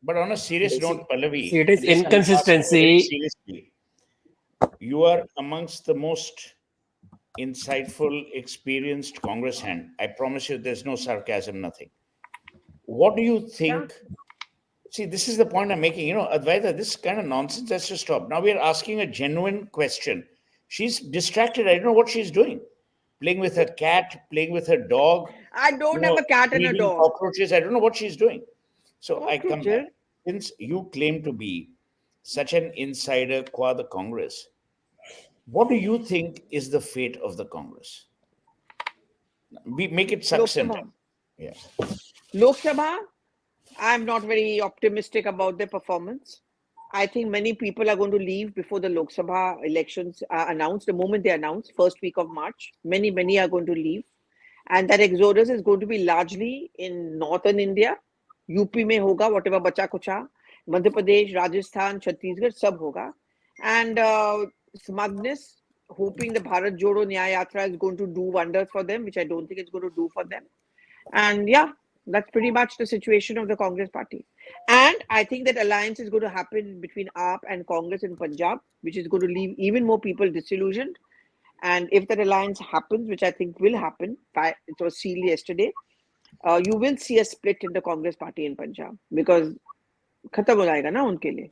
But on a serious Basic. note, See, Pallavi, it is this I'm asking you very inconsistency. seriously. You are amongst the most insightful, experienced Congress hand. I promise you, there's no sarcasm, nothing. What do you Yeah. think? See, this is the point I'm making. Advaita, this kind of nonsense has to stop. Now we are asking a genuine question. She's distracted. I don't know what she's doing. Playing with her cat, playing with her dog, I don't have a cat and a feeding dog. cockroaches. I don't know what she's doing. So I come back. Cockroaches? Since you claim to be such an insider qua the Congress, what do you think is the fate of the Congress? We make it Lok succinct. Sabha. Yeah. Lok Sabha, I'm not very optimistic about their performance. I think many people are going to leave before the Lok Sabha elections are announced. The moment they announce, first week of March, many are going to leave. And that exodus is going to be largely in northern India. UP में होगा, whatever बचा कुचा, मध्य प्रदेश, राजस्थान, छत्तीसगढ़ सब होगा. And smugness, hoping the Bharat Jodo Nyaya Yatra is going to do wonders for them, which I don't think it's going to do for them. And yeah, that's pretty much the situation of the Congress party. And I think that alliance is going to happen between AAP and Congress in Punjab, which is going to leave even more people disillusioned. And if that alliance happens, which I think will happen, it was sealed yesterday, you will see a split in the Congress party in Punjab because खत्म हो जाएगा ना उनके लिए.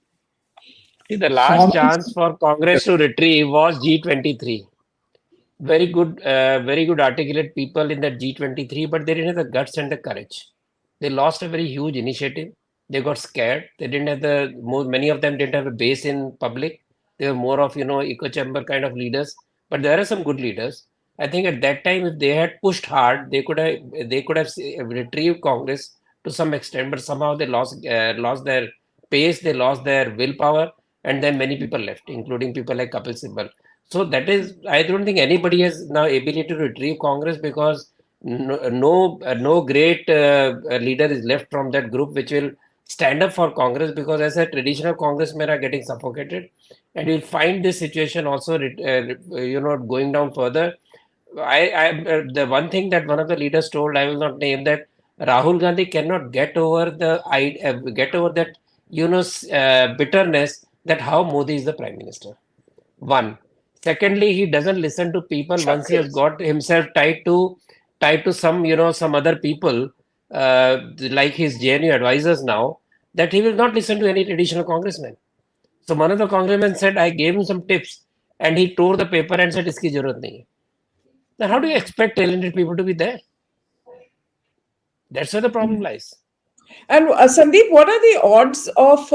See, the last chance for Congress to retrieve was G23. Very good articulate people in that G23, but they didn't have the guts and the courage. They lost a very huge initiative. They got scared. They didn't have many of them didn't have a base in public. They were more of, echo chamber kind of leaders. But there are some good leaders. I think at that time, if they had pushed hard, they could have retrieved Congress to some extent. But somehow they lost their pace, they lost their willpower, and then many people left, including people like Kapil Sibal. So that is, I don't think anybody has now ability to retrieve Congress because no great leader is left from that group which will stand up for Congress, because as a traditional congressmen are getting suffocated, and you'll find this situation also going down further. The one thing that one of the leaders told, I will not name, that Rahul Gandhi cannot get over that bitterness that how Modi is the prime minister. One. Secondly, he doesn't listen to people once he has got himself tied to some other people, like his JNU advisors now, that he will not listen to any traditional congressman. So one of the congressmen said, I gave him some tips, and he tore the paper and said, "Iski zarurat nahi hai." Now, how do you expect talented people to be there? That's where the problem lies. And Sandeep, what are the odds of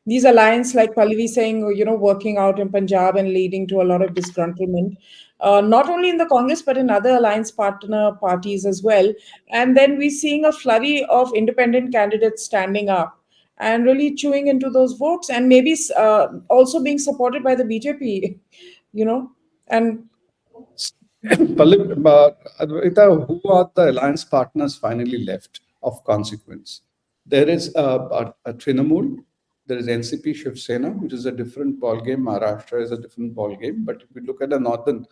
these alliance, like Pallavi saying, working out in Punjab and leading to a lot of disgruntlement? not only in the Congress but in other alliance partner parties as well. And then we're seeing a flurry of independent candidates standing up and really chewing into those votes, and maybe also being supported by the BJP, and Advaita, who are the alliance partners finally left of consequence? There is a Trinamool, there is NCP Shiv Sena, which is a different ball game. Maharashtra is a different ball game. But if we look at the northern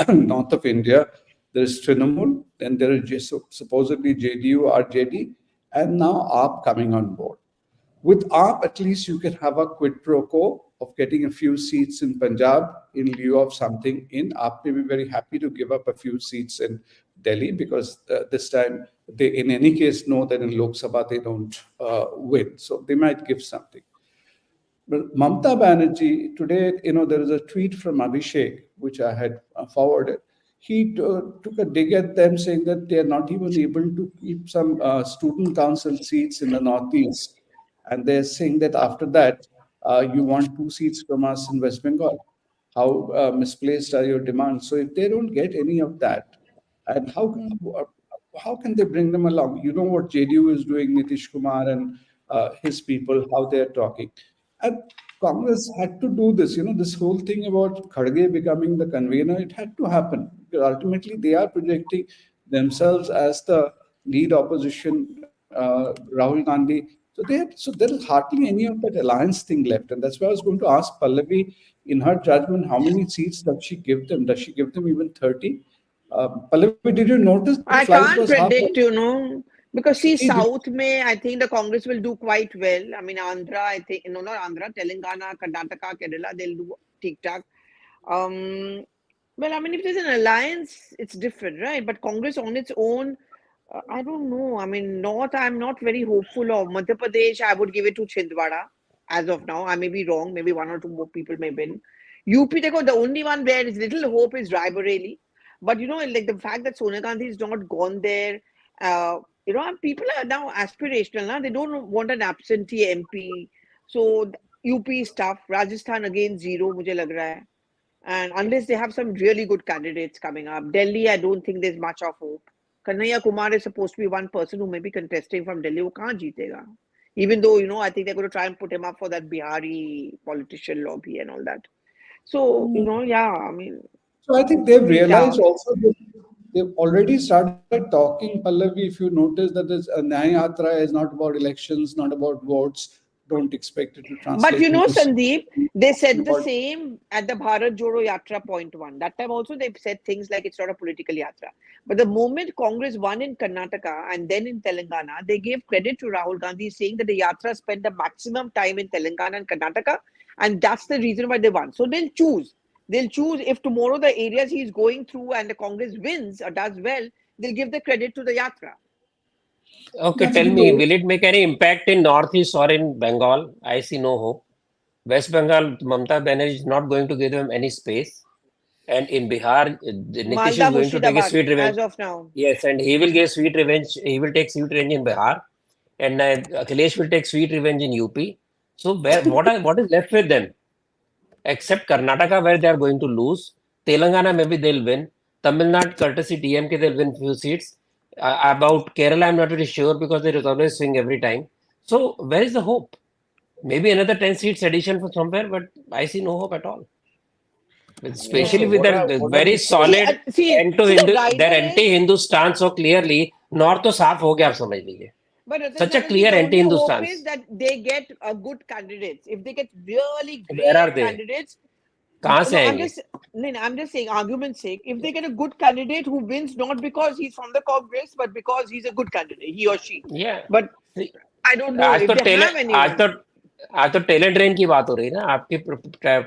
north of India, there is Trinamool, then there is supposedly JDU, RJD, and now AAP coming on board. With AAP, at least you can have a quid pro quo of getting a few seats in Punjab in lieu of something in AAP. May be very happy to give up a few seats in Delhi because this time they, in any case, know that in Lok Sabha they don't win. So they might give something. But Mamata Banerjee, today, there is a tweet from Abhishek, which I had forwarded. He took a dig at them saying that they are not even able to keep some student council seats in the Northeast. And they're saying that after that, you want 2 seats from us in West Bengal. How misplaced are your demands? So if they don't get any of that, and how can they bring them along? You know what JDU is doing, Nitish Kumar and his people, how they're talking. And Congress had to do this. This whole thing about Kharge becoming the convener, it had to happen. Because ultimately, they are projecting themselves as the lead opposition, Rahul Gandhi. So there is hardly any of that alliance thing left. And that's why I was going to ask Pallavi, in her judgment, how many seats does she give them? Does she give them even 30? Pallavi, did you notice the I flight can't was half? predict, because see, South May, I think the Congress will do quite well. I mean, Andhra, I think, not Andhra, Telangana, Karnataka, Kerala, they'll do tic-tac. Well, I mean, if there's an alliance, it's different, right? But Congress on its own, I don't know. I mean, North, I'm not very hopeful of. Madhya Pradesh, I would give it to Chhindwara as of now. I may be wrong. Maybe 1 or 2 more people may win. UP, the only one where is little hope is Raebareli. But, like the fact that Sonia Gandhi is not gone there, people are now aspirational. Now. They don't want an absentee MP. So UP is tough. Rajasthan, again, zero, mujhe lag raha hai. And unless they have some really good candidates coming up. Delhi, I don't think there's much of hope. Kanhaiya Kumar is supposed to be one person who may be contesting from Delhi. Wo kahan jeetega? Even though, I think they're going to try and put him up for that Bihari politician lobby and all that. So, yeah, I mean. So I think they've realized also that they've already started talking, Pallavi, if you notice that this Nyaya Yatra is not about elections, not about votes. Don't expect it to translate. But Sandeep, they said the same at the Bharat Jodo Yatra point 1. That time also they've said things like it's not a political yatra. But the moment Congress won in Karnataka and then in Telangana, they gave credit to Rahul Gandhi saying that the yatra spent the maximum time in Telangana and Karnataka, and that's the reason why they won. So they'll choose. They'll choose if tomorrow the areas he's going through and the Congress wins or does well, they'll give the credit to the yatra. Okay, tell me, will it make any impact in Northeast or in Bengal? I see no hope. West Bengal, Mamata Banerjee is not going to give them any space. And in Bihar, Nitish is going to take a sweet revenge. As of now. Yes, and he will get sweet revenge. He will take sweet revenge in Bihar. And Akhilesh will take sweet revenge in UP. So what is left with them? Except Karnataka, where they are going to lose. Telangana, maybe they'll win. Tamil Nadu, courtesy DMK, they'll win few seats. About Kerala, I'm not very sure because there is always swing every time. So where is the hope? Maybe another 10 seats addition from somewhere, but I see no hope at all. Especially with their very solid their anti-Hindu stance so clearly. North to साफ हो गया आप समझ लीजिए. But such a clear anti-Hindu stance. Is that they get good candidates. If they get really great candidates, कहाँ से आएंगे? I'm just saying, argument's sake, if they get a good candidate who wins not because he's from the Congress, but because he's a good candidate, he or she. Yeah. But I don't know if they have anyone. आज तो talent train की बात हो रही है ना. आपके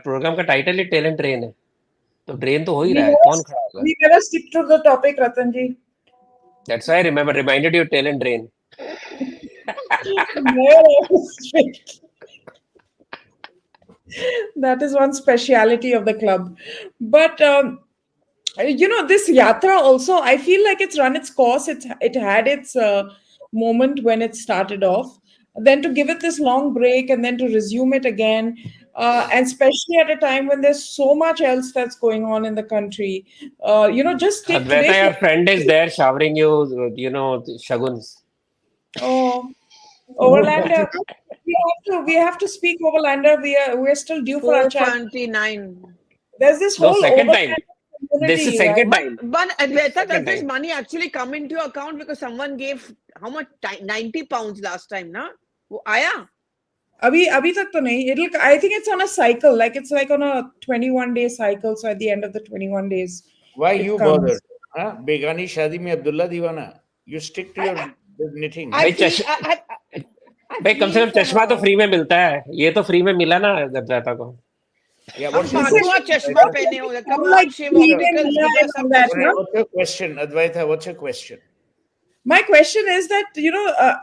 programme का टाइटल ही टैलेंट ट्रेन है. तो ट्रेन तो हो ही रहा है. कौन खड़ा होगा? We never stick to the topic, Ratanji. That's why I reminded you talent drain. That is one speciality of the club. But this yatra also, I feel like it's run its course. It had its moment when it started off. Then to give it this long break and then to resume it again, and especially at a time when there's so much else that's going on in the country. Just take today. Advaita, your friend is there showering you, shaguns. Oh, No, Overlander. We have to speak Overlander. We're still due for our chat. 429. There's this No, whole second time. Overlander This is community, right? second time. But Advaita, does Second this time. money actually come into your account because someone gave how much? 90 pounds last time, na? वो आया? अभी तक तो नहीं. I think it's on a cycle. Like it's like on a 21-day cycle. So at the end of the 21 days, Why it you comes. bothered? Huh? Begani Shadi mein Abdullah Diwana. You stick to your knitting. I भाई feel, I भाई कम से feel come for चश्मा तो her. Free में मिलता है, ये तो फ्री में मिला ना अद्वैता को. Yeah, हम what's your पांचवा question? चश्मा पहने हो. Come on, Like Shiv, Sweden, opticals, Mila give and us all some that, business. no? What's your question, Advaita? What's your question? My question is that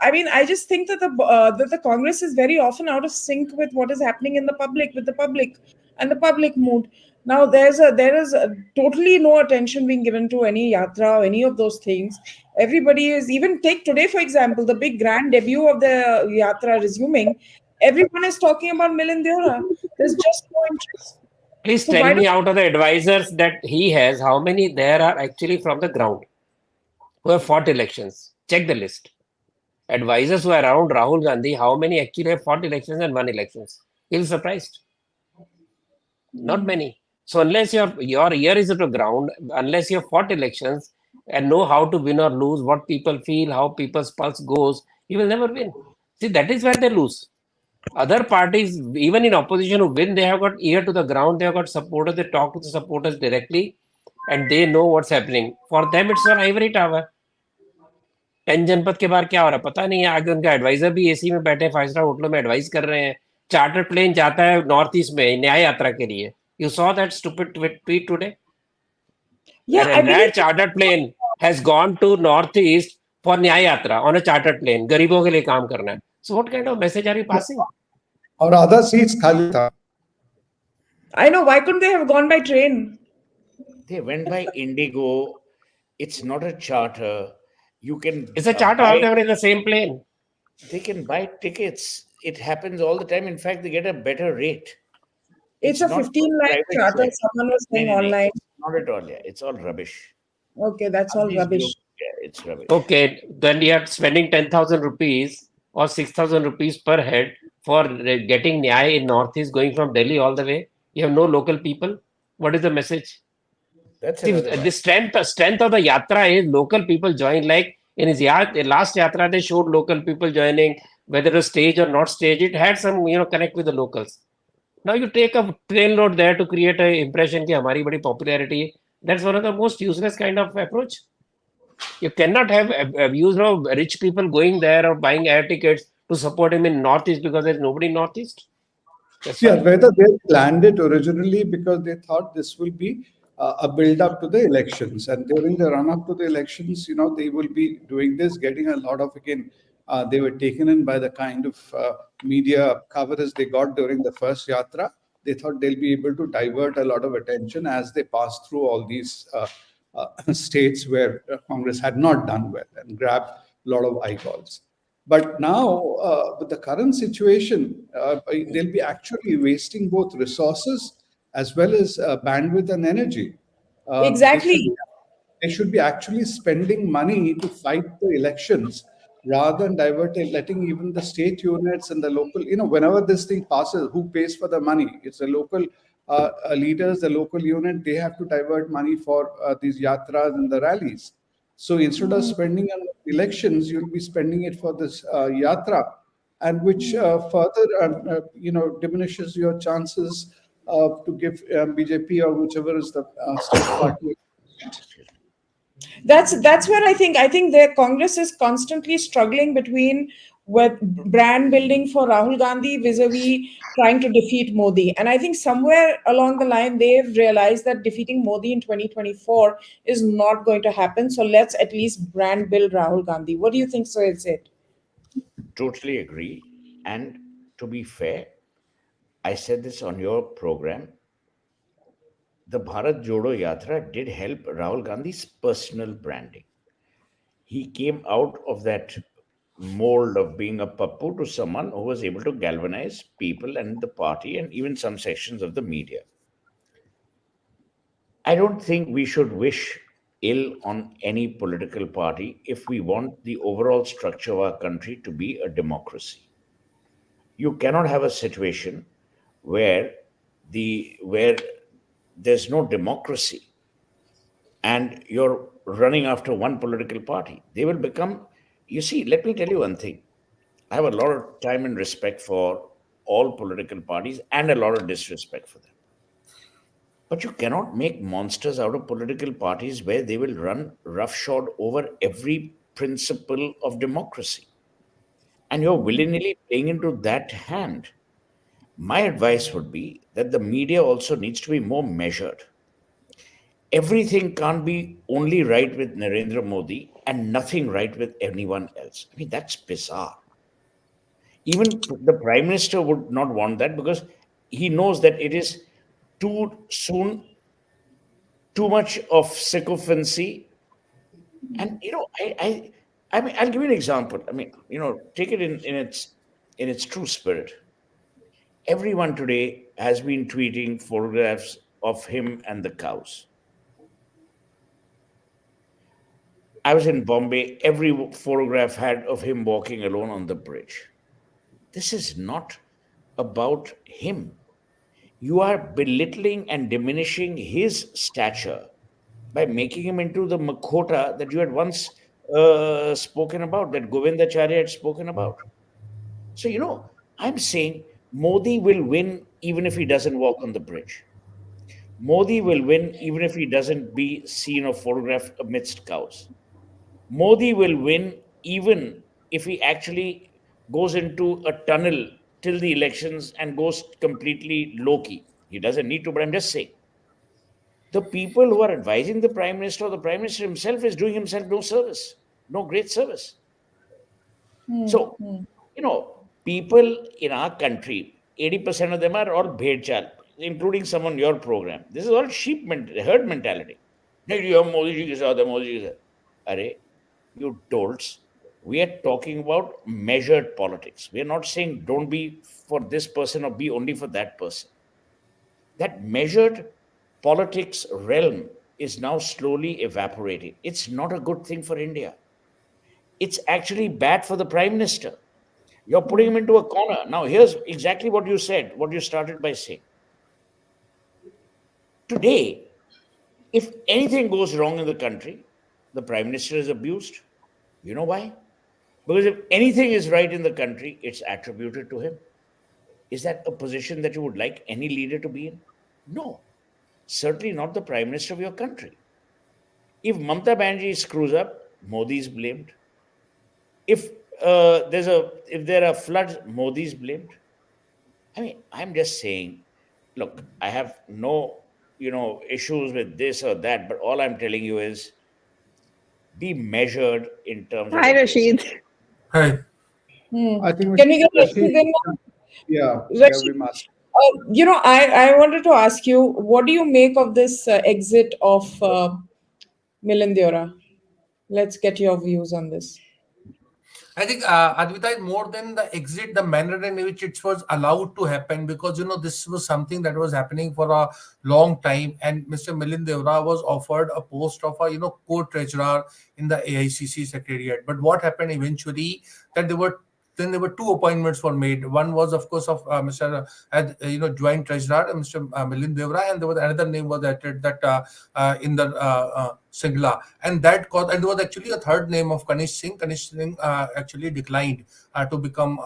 I mean, I just think that the Congress is very often out of sync with what is happening in the public, with the public and the public mood. Now there is totally no attention being given to any yatra or any of those things. Everybody is, even take today for example, the big grand debut of the yatra resuming. Everyone is talking about Milind Deora. There's just no interest. Please So tell why me don't out of the advisors that he has, how many there are actually from the ground who have fought elections? Check the list. Advisors who are around Rahul Gandhi, how many actually have fought elections and won elections? You'll be surprised. Not many. So unless your ear is at the ground, unless you have fought elections and know how to win or lose, what people feel, how people's pulse goes, you will never win. See, that is where they lose. Other parties, even in opposition who win, they have got ear to the ground, they have got supporters, they talk to the supporters directly, and they know what's happening. For them, it's an ivory tower. 10 जनपद के बाहर क्या हो रहा है पता नहीं है. आगे उनका एडवाइजर भी एसी में बैठे 5 स्टार होटलों में एडवाइस कर रहे हैं. चार्टर प्लेन जाता है नॉर्थ ईस्ट में न्याय यात्रा के लिए. You saw that stupid tweet today? Yeah, An I believe entire chartered plane has gone to northeast for न्याय यात्रा on a chartered plane. गरीबों के लिए काम करना है. So what kind of message are you passing? और आधा सीट्स खाली था. I know, why couldn't they have gone by train? They went by Indigo. It's not a charter. You can It's a charter. All they were in the same plane. they can buy tickets. It happens all the time. In fact, they get a better rate. It's a not 15-line private charter. jet. Someone was saying No, online. it's not at all. Yeah, it's all rubbish. Okay, that's all These rubbish. yeah, it's rubbish. Okay, then you are spending 10,000 rupees or 6,000 rupees per head for getting Nyaya in Northeast going from Delhi all the way. You have no local people. What is the message? That's See, another the one. strength of the yatra is local people join. Like in his last yatra, they showed local people joining, whether it was stage or not stage. It had some, connect with the locals. Now you take a train load there to create an impression that हमारी बड़ी popularity है. That's one of the most useless kind of approach. You cannot have rich people going there or buying air tickets to support him in Northeast because there's nobody in Northeast. That's Yeah, why. whether they planned it originally because they thought this will be a build up to the elections, and during the run up to the elections, they will be doing this, getting a lot of again. They were taken in by the kind of media coverage they got during the first yatra. They thought they'll be able to divert a lot of attention as they pass through all these states where Congress had not done well and grab a lot of eyeballs. But now, with the current situation, they'll be actually wasting both resources as well as bandwidth and energy. Exactly. They should be actually spending money to fight the elections rather than diverting, letting even the state units and the local, whenever this thing passes, who pays for the money? It's the local leaders, the local unit, they have to divert money for these yatras and the rallies. So instead of spending on elections, you'll be spending it for this yatra, and which further, diminishes your chances to give BJP or whichever is the state party. That's where I think the Congress is constantly struggling between with brand building for Rahul Gandhi vis-a-vis trying to defeat Modi. And I think somewhere along the line they've realized that defeating Modi in 2024 is not going to happen. So let's at least brand build Rahul Gandhi. What do you think, Sohail said? Totally agree. And to be fair, I said this on your program. The Bharat Jodo Yatra did help Rahul Gandhi's personal branding. He came out of that mold of being a pappu to someone who was able to galvanize people and the party and even some sections of the media. I don't think we should wish ill on any political party if we want the overall structure of our country to be a democracy. You cannot have a situation where where there's no democracy and you're running after one political party. They will become, you see, let me tell you one thing. I have a lot of time and respect for all political parties and a lot of disrespect for them. But you cannot make monsters out of political parties where they will run roughshod over every principle of democracy. And you're willy nilly playing into that hand. My advice would be that the media also needs to be more measured. Everything can't be only right with Narendra Modi and nothing right with anyone else. I mean, that's bizarre. Even the prime minister would not want that because he knows that it is too soon, too much of sycophancy. And I mean, I'll give you an example. I mean, take it in its true spirit. Everyone today has been tweeting photographs of him and the cows. I was in Bombay. Every photograph had of him walking alone on the bridge. This is not about him. You are belittling and diminishing his stature by making him into the Makhota that you had once spoken about, that Govindacharya had spoken about. So, I'm saying Modi will win even if he doesn't walk on the bridge. Modi will win even if he doesn't be seen or photographed amidst cows. Modi will win even if he actually goes into a tunnel till the elections and goes completely low key. He doesn't need to, but I'm just saying. The people who are advising the prime minister or the prime minister himself is doing himself no service, no great service. So, people in our country, 80% of them are all bhed including some on your program. This is all herd mentality. Arey, you dolts. We are talking about measured politics. We are not saying don't be for this person or be only for that person. That measured politics realm is now slowly evaporating. It's not a good thing for India. It's actually bad for the prime minister. You're putting him into a corner. Now, here's exactly what you said, what you started by saying. Today, if anything goes wrong in the country, the prime minister is abused. You know why? Because if anything is right in the country, it's attributed to him. Is that a position that you would like any leader to be in? No. Certainly not the prime minister of your country. If Mamata Banerjee screws up, Modi is blamed. If there are floods, Modi is blamed. I mean, I'm just saying, look, I have no issues with this or that, but all I'm telling you is be measured in terms of. Hi, Rasheed. I think Can we get Rasheed, Rasheed in now? yeah, Rasheed, we must. I wanted to ask you, what do you make of this exit of Milind Deora? Let's get your views on this. I think Advita, more than the exit, the manner in which it was allowed to happen, because this was something that was happening for a long time, and Mr. Milind Deora was offered a post of a co-treasurer in the AICC secretariat. But what happened eventually, that there were two appointments were made. One was, of course, of Mr. Joint Treasurer, Mr. Milind Deora, and there was another name was added that in the Singla, and that caused, and there was actually a third name of Kanish Singh. Kanish Singh actually declined to become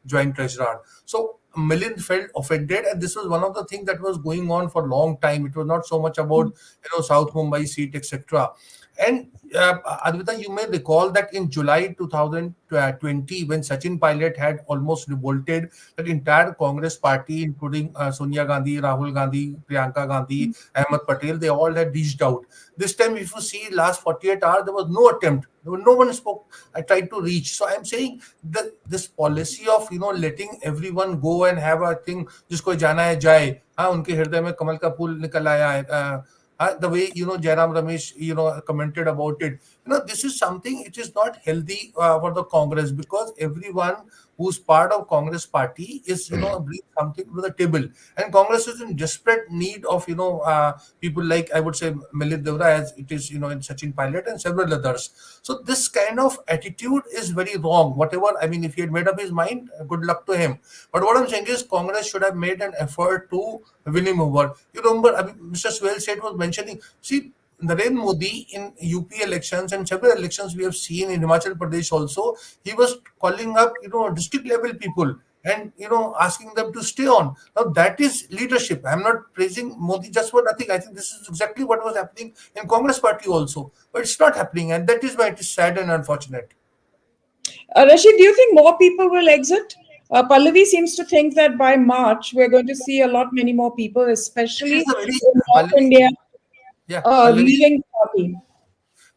Joint Treasurer. So Milind felt offended, and this was one of the things that was going on for a long time. It was not so much about South Mumbai seat, etc. And Advita, you may recall that in July 2020, when Sachin Pilot had almost revolted, that entire Congress party, including Sonia Gandhi, Rahul Gandhi, Priyanka Gandhi, Ahmed Patel, they all had reached out. This time, if you see last 48 hours, there was no attempt. No one spoke. I tried to reach. So I'm saying that this policy of letting everyone go and have a thing, जिसको जाना है जाए, हाँ उनके हृदय में कमल का फूल निकल आया है, The way Jairam Ramesh commented about it, this is something it is not healthy for the Congress, because everyone who's part of Congress party is bring something to the table, and Congress is in desperate need of people like, I would say, Milind Deora, as it is in Sachin Pilot and several others. So this kind of attitude is very wrong. Whatever, I mean, if he had made up his mind, good luck to him. But what I'm saying is Congress should have made an effort to win him over. You remember, I mean, Mr. Swell said, was mentioning, see, Narendra Modi in UP elections and several elections we have seen in Himachal Pradesh also, he was calling up, district level people and, asking them to stay on. Now that is leadership. I'm not praising Modi just for nothing. I think this is exactly what was happening in Congress party also, but it's not happening. And that is why it is sad and unfortunate. Rasheed, do you think more people will exit? Pallavi seems to think that by March we're going to see a lot many more people, especially in North India, leaving the party.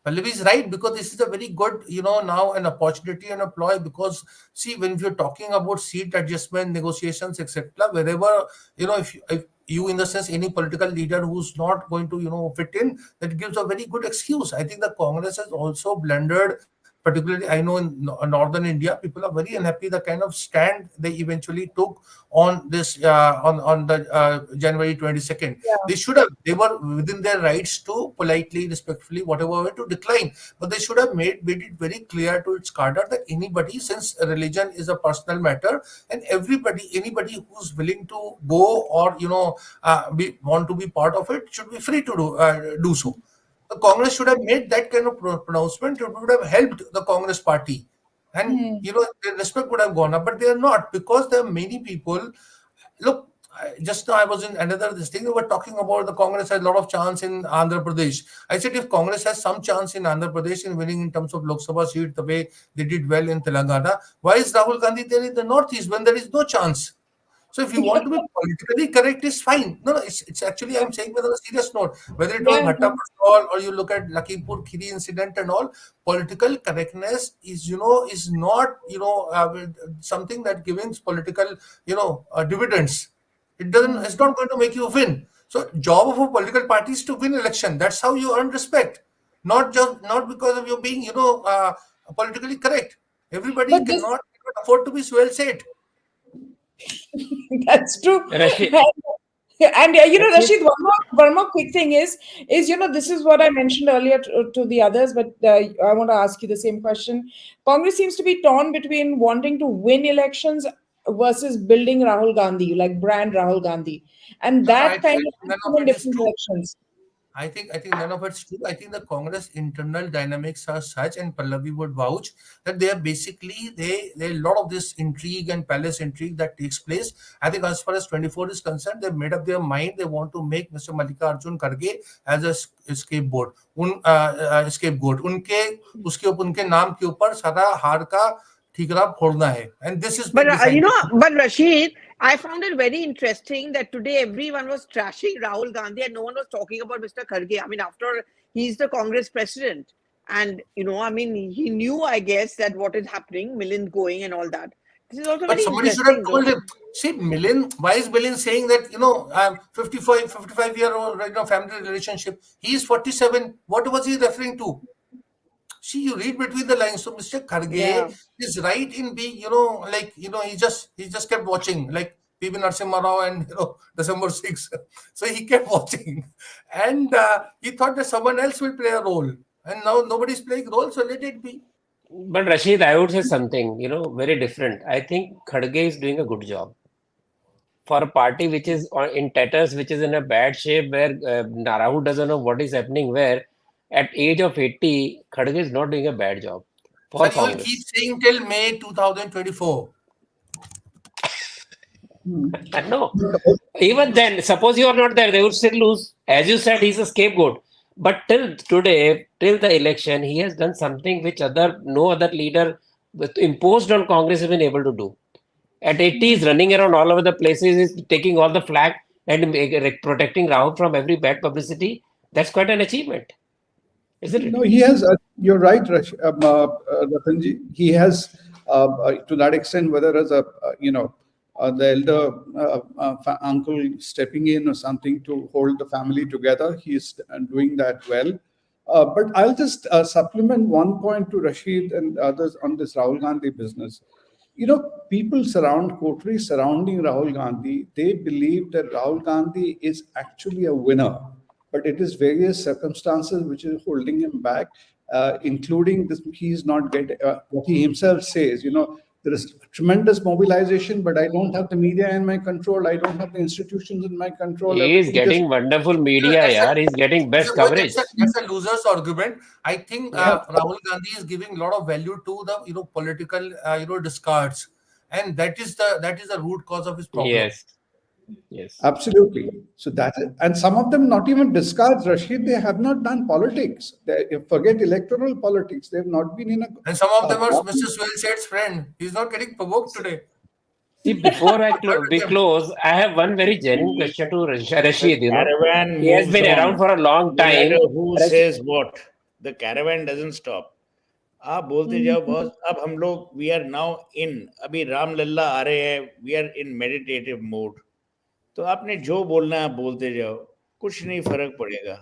Pallavi is right, because this is a very good, now an opportunity and a ploy, because see, when we're talking about seat adjustment, negotiations, etc., wherever, if you, in the sense, any political leader who's not going to, fit in, that gives a very good excuse. I think the Congress has also blundered. Particularly, I know in northern India, people are very unhappy the kind of stand they eventually took on this on the January 22nd. Yeah. They were within their rights to politely, respectfully, whatever way, to decline. But they should have made it very clear to its cadre that anybody, since religion is a personal matter, and anybody who's willing to go or want to be part of it should be free to do so. The Congress should have made that kind of pronouncement. It would have helped the Congress party, and the respect would have gone up. But they are not, because there are many people. Look, just now I was in another this thing. We were talking about the Congress has a lot of chance in Andhra Pradesh. I said, if Congress has some chance in Andhra Pradesh in winning in terms of Lok Sabha seat the way they did well in Telangana, why is Rahul Gandhi there in the Northeast when there is no chance? So if you want to be politically correct, is fine. No, it's actually, I'm saying, with on a serious note, whether it was Bhatta Patrol or you look at Lakhimpur Kheri incident and all, political correctness is not something that gives political dividends. It's not going to make you win. So job of a political party is to win election. That's how you earn respect, not because of you being politically correct. Everybody cannot afford to be well said. That's true. Rashid. And Rasheed, one more quick thing is this is what I mentioned earlier to the others, but I want to ask you the same question. Congress seems to be torn between wanting to win elections versus building Rahul Gandhi, like brand Rahul Gandhi, and that kind of different elections. I think none of it's true. I think the Congress internal dynamics are such, and Pallavi would vouch, that they are basically they a lot of this intrigue and palace intrigue that takes place. I think as far as 24 is concerned, they've made up their mind. They want to make Mr. Mallikarjun Kharge as a scapegoat. Scapegoat. उनके नाम के ऊपर सारा हार का ठीकरा फोड़ना है, and this is. But but Rasheed, I found it very interesting that today everyone was trashing Rahul Gandhi and no one was talking about Mr. Kharge. I mean, after all, he's the Congress president, and I mean, he knew, I guess, that what is happening, Milind going and all that. This is also but very somebody should have told him. See, Milind, why is Milind saying that, I'm 55-year-old, family relationship? He is 47. What was he referring to? See, you read between the lines. So Mr. Kharge is right in being, he just kept watching, like P.V. Narasimha Rao and December 6. So he kept watching, and he thought that someone else will play a role, and now nobody's playing role, so let it be. But Rasheed, I would say something, very different. I think Kharge is doing a good job for a party which is in tatters, which is in a bad shape, where Rahul doesn't know what is happening. Where at age of 80, Kharge is not doing a bad job for Congress. You will keep saying till May 2024. No, even then, suppose you are not there, they would still lose. As you said, he's a scapegoat. But till today, till the election, he has done something which no other leader imposed on Congress has been able to do. At 80, he's running around all over the places, he's taking all the flag and protecting Rahul from every bad publicity. That's quite an achievement, isn't it? No, he has. You're right, Ratanji. He has, to that extent, whether as a the elder uncle stepping in or something to hold the family together. He's doing that well. But I'll just supplement one point to Rashid and others on this Rahul Gandhi business. People coteries surrounding Rahul Gandhi, they believe that Rahul Gandhi is actually a winner, but it is various circumstances which is holding him back, including this. He's not getting what he himself says. There is tremendous mobilization, but I don't have the media in my control. I don't have the institutions in my control. He is Everything just getting wonderful media, yaar. He's getting best coverage. That's a loser's argument. I think Yeah. Rahul Gandhi is giving a lot of value to the political discards, and that is the root cause of his problem. Yes. Yes. Absolutely. So that's it. And some of them not even discards, Rashid. They have not done politics. Forget electoral politics. They have not been in a. And some of them are Mr. Swell Said's friend. He's not getting provoked today. See, before we close, I have one very genuine question to Rashid. Caravan He has moves been on. around for a long No time. matter who Rashid- says what, the caravan doesn't stop. आप बोलते जाओ boss. अब हम लोग we are now in, अभी राम लल्ला आ रहे हैं, we are in meditative mode. तो आपने जो बोलना है आप बोलते जाओ, कुछ नहीं फर्क पड़ेगा.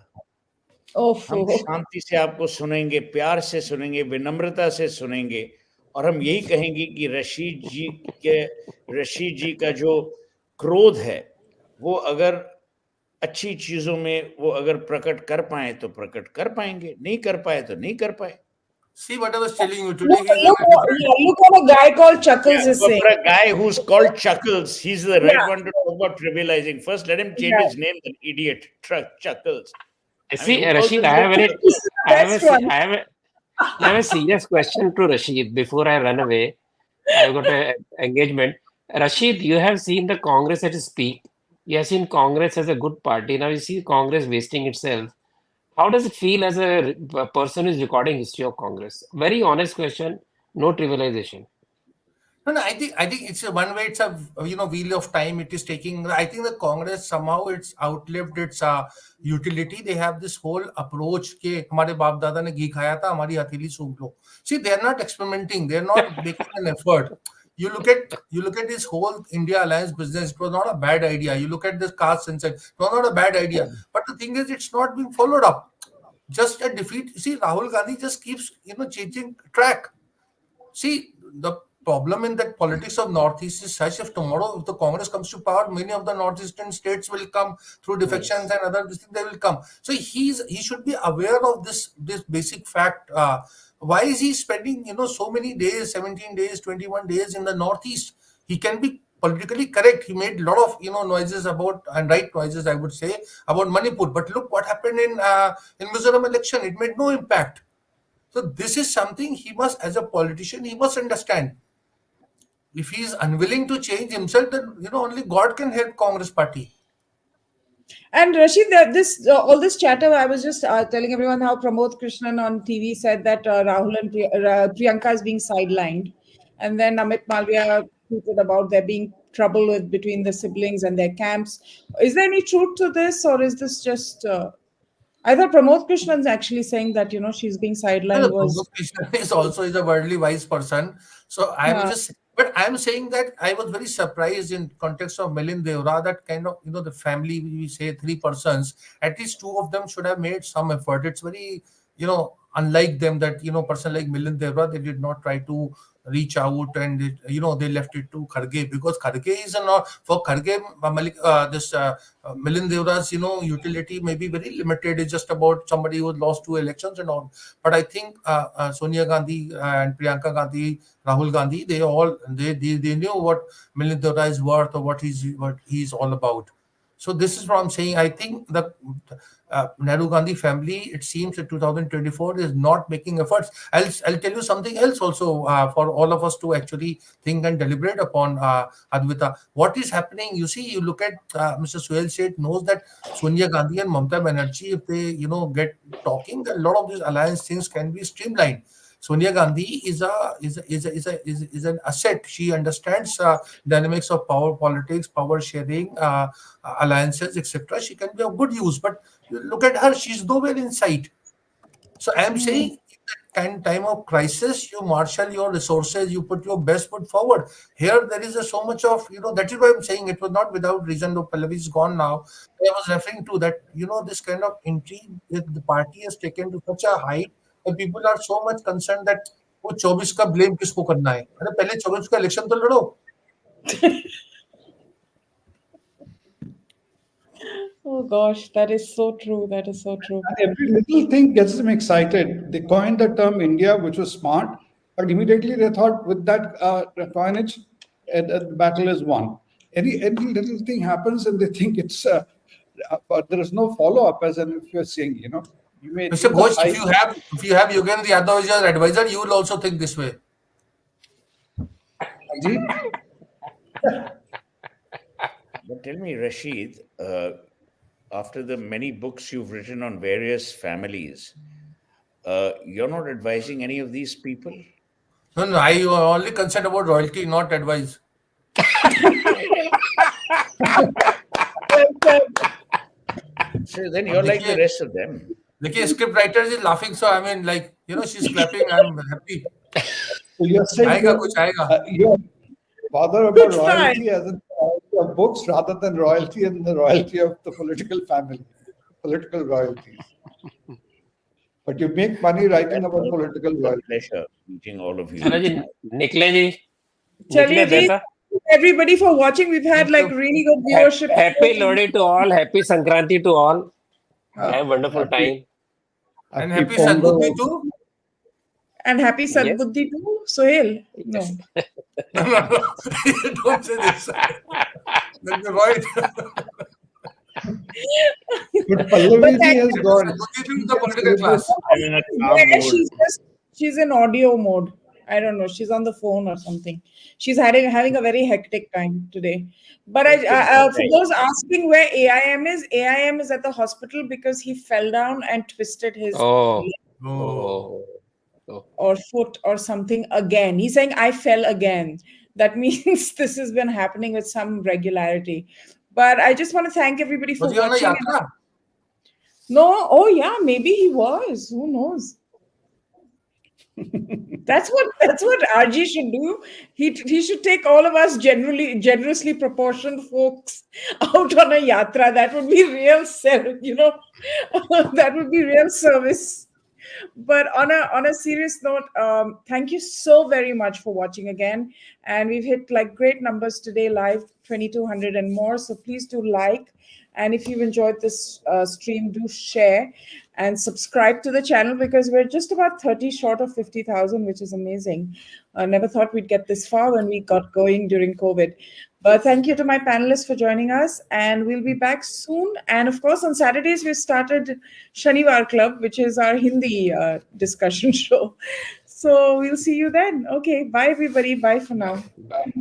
हम शांति से आपको सुनेंगे, प्यार से सुनेंगे, विनम्रता से सुनेंगे, और हम यही कहेंगे कि रशीद जी का जो क्रोध है वो अगर अच्छी चीजों में वो अगर प्रकट कर पाए तो प्रकट कर पाएंगे, नहीं कर पाए तो नहीं कर पाए. See what I was telling you today. Look what a guy called Chuckles is But saying. for a guy who's called Chuckles, he's the right Yeah. one to talk about trivializing. First, let him change Yeah. his name, that idiot, Chuckles. See, who calls Rashid, him I have Chuckles? This is the best one. I have a serious question to Rashid before I run away. I've got an engagement. Rashid, you have seen the Congress at its peak. You have seen Congress as a good party. Now you see Congress wasting itself. How does it feel as a person who is recording history of Congress? Very honest question, no trivialization. No, I think it's a one way. It's a wheel of time. It is taking. I think the Congress somehow it's outlived its utility. They have this whole approach के हमारे बाप दादा ने घी खाया था, हमारी हथेली सूंघ लो. See, they are not experimenting. They are not making an effort. You look at this whole India Alliance business. It was not a bad idea. You look at this caste census. It was not a bad idea. But the thing is, it's not being followed up. Just a defeat. See, Rahul Gandhi just keeps changing track. See, the problem in that politics of Northeast is such, if tomorrow if the Congress comes to power, many of the Northeastern states will come through defections and other things, they will come. So he should be aware of this basic fact. Why is he spending so many days, 17 days, 21 days in the Northeast? He can be politically correct. He made a lot of noises about, and right noises I would say, about Manipur. But look what happened in Mizoram election. It made no impact. So this is something he must, as a politician, he must understand. If he is unwilling to change himself, then only God can help Congress party. And Rashid, all this chatter, I was just telling everyone how Pramod Krishnan on TV said that Rahul and Priyanka is being sidelined. And then Amit Malviya tweeted about there being trouble between the siblings and their camps. Is there any truth to this, or is this just... I thought Pramod Krishnan is actually saying that, she's being sidelined. Pramod Krishnan is a worldly wise person. So but I'm saying that I was very surprised in context of Milind Deora, that kind of, the family, we say 3 persons, at least 2 of them should have made some effort. It's very, unlike them that, person like Milind Deora, they did not try to reach out, and they left it to Kharge, because Kharge is not, for Kharge, Milind Deora's, utility may be very limited. It's just about somebody who lost 2 elections and all. But I think Sonia Gandhi and Priyanka Gandhi, Rahul Gandhi, they knew what Milind Deora is worth, or what he's all about. So this is what I'm saying. I think the Nehru Gandhi family, it seems that 2024 is not making efforts. I'll tell you something else also for all of us to actually think and deliberate upon, Advita. What is happening? You see, you look at Mr. Suhail Seth knows that Sonia Gandhi and Mamata Banerjee, if they get talking, then a lot of these alliance things can be streamlined. Sonia Gandhi is an asset. She understands dynamics of power politics, power sharing, alliances, etc. She can be of good use. But look at her; she's nowhere in sight. So I am saying, if the time of crisis, you marshal your resources, you put your best foot forward. Here, there is so much of, that is why I'm saying it was not without reason, though Pallavi is gone now. I was referring to that, this kind of intrigue that the party has taken to such a height that people are so much concerned that वो 24 का blame किसको करना है? अरे पहले 24 का election तो लड़ो. Oh gosh, that is so true. That is so true. Every little thing gets them excited. They coined the term India, which was smart, but immediately they thought with that coinage, the battle is won. Any little thing happens and they think it's, but there is no follow-up, as in if you're saying, you may. Mr. Ghosh, if you have Yogendra Yadav as your advisor, you will also think this way. But tell me, Rasheed, after the many books you've written on various families, you're not advising any of these people? No, I am only concerned about royalty, not advice. So then you're like the rest of them. The script writer is laughing, so I mean, she's clapping. I'm happy. So you're saying you're father about royalty as in royalty of books rather than royalty and the royalty of the political family, political royalties. But you make money writing about political royalty. Pleasure meeting all of you. Everybody for watching. We've had really good viewership. Happy Lodi to all. Happy Sankranti to all. Have a wonderful time. And happy Sadbuddhi too. And happy Sadbuddhi too, Sohail. No. No. Don't say this. That's right. But Pallavi has gone. The political class. She's in audio mode. I don't know. She's on the phone or something. She's having a very hectic time today. But for those asking where AIM is at the hospital because he fell down and twisted his leg or foot or something again. He's saying, I fell again. That means this has been happening with some regularity. But I just want to thank everybody for watching. No, oh yeah, maybe he was. Who knows? That's what RG should do. He should take all of us generously proportioned folks out on a yatra. That would be real that would be real service. But on a serious note, thank you so very much for watching again. And we've hit great numbers today live, 2,200 and more. So please do like. And if you've enjoyed this stream, do share and subscribe to the channel because we're just about 30 short of 50,000, which is amazing. I never thought we'd get this far when we got going during COVID. But thank you to my panelists for joining us. And we'll be back soon. And of course, on Saturdays, we started Shaniwar Club, which is our Hindi discussion show. So we'll see you then. Okay. Bye, everybody. Bye for now. Bye.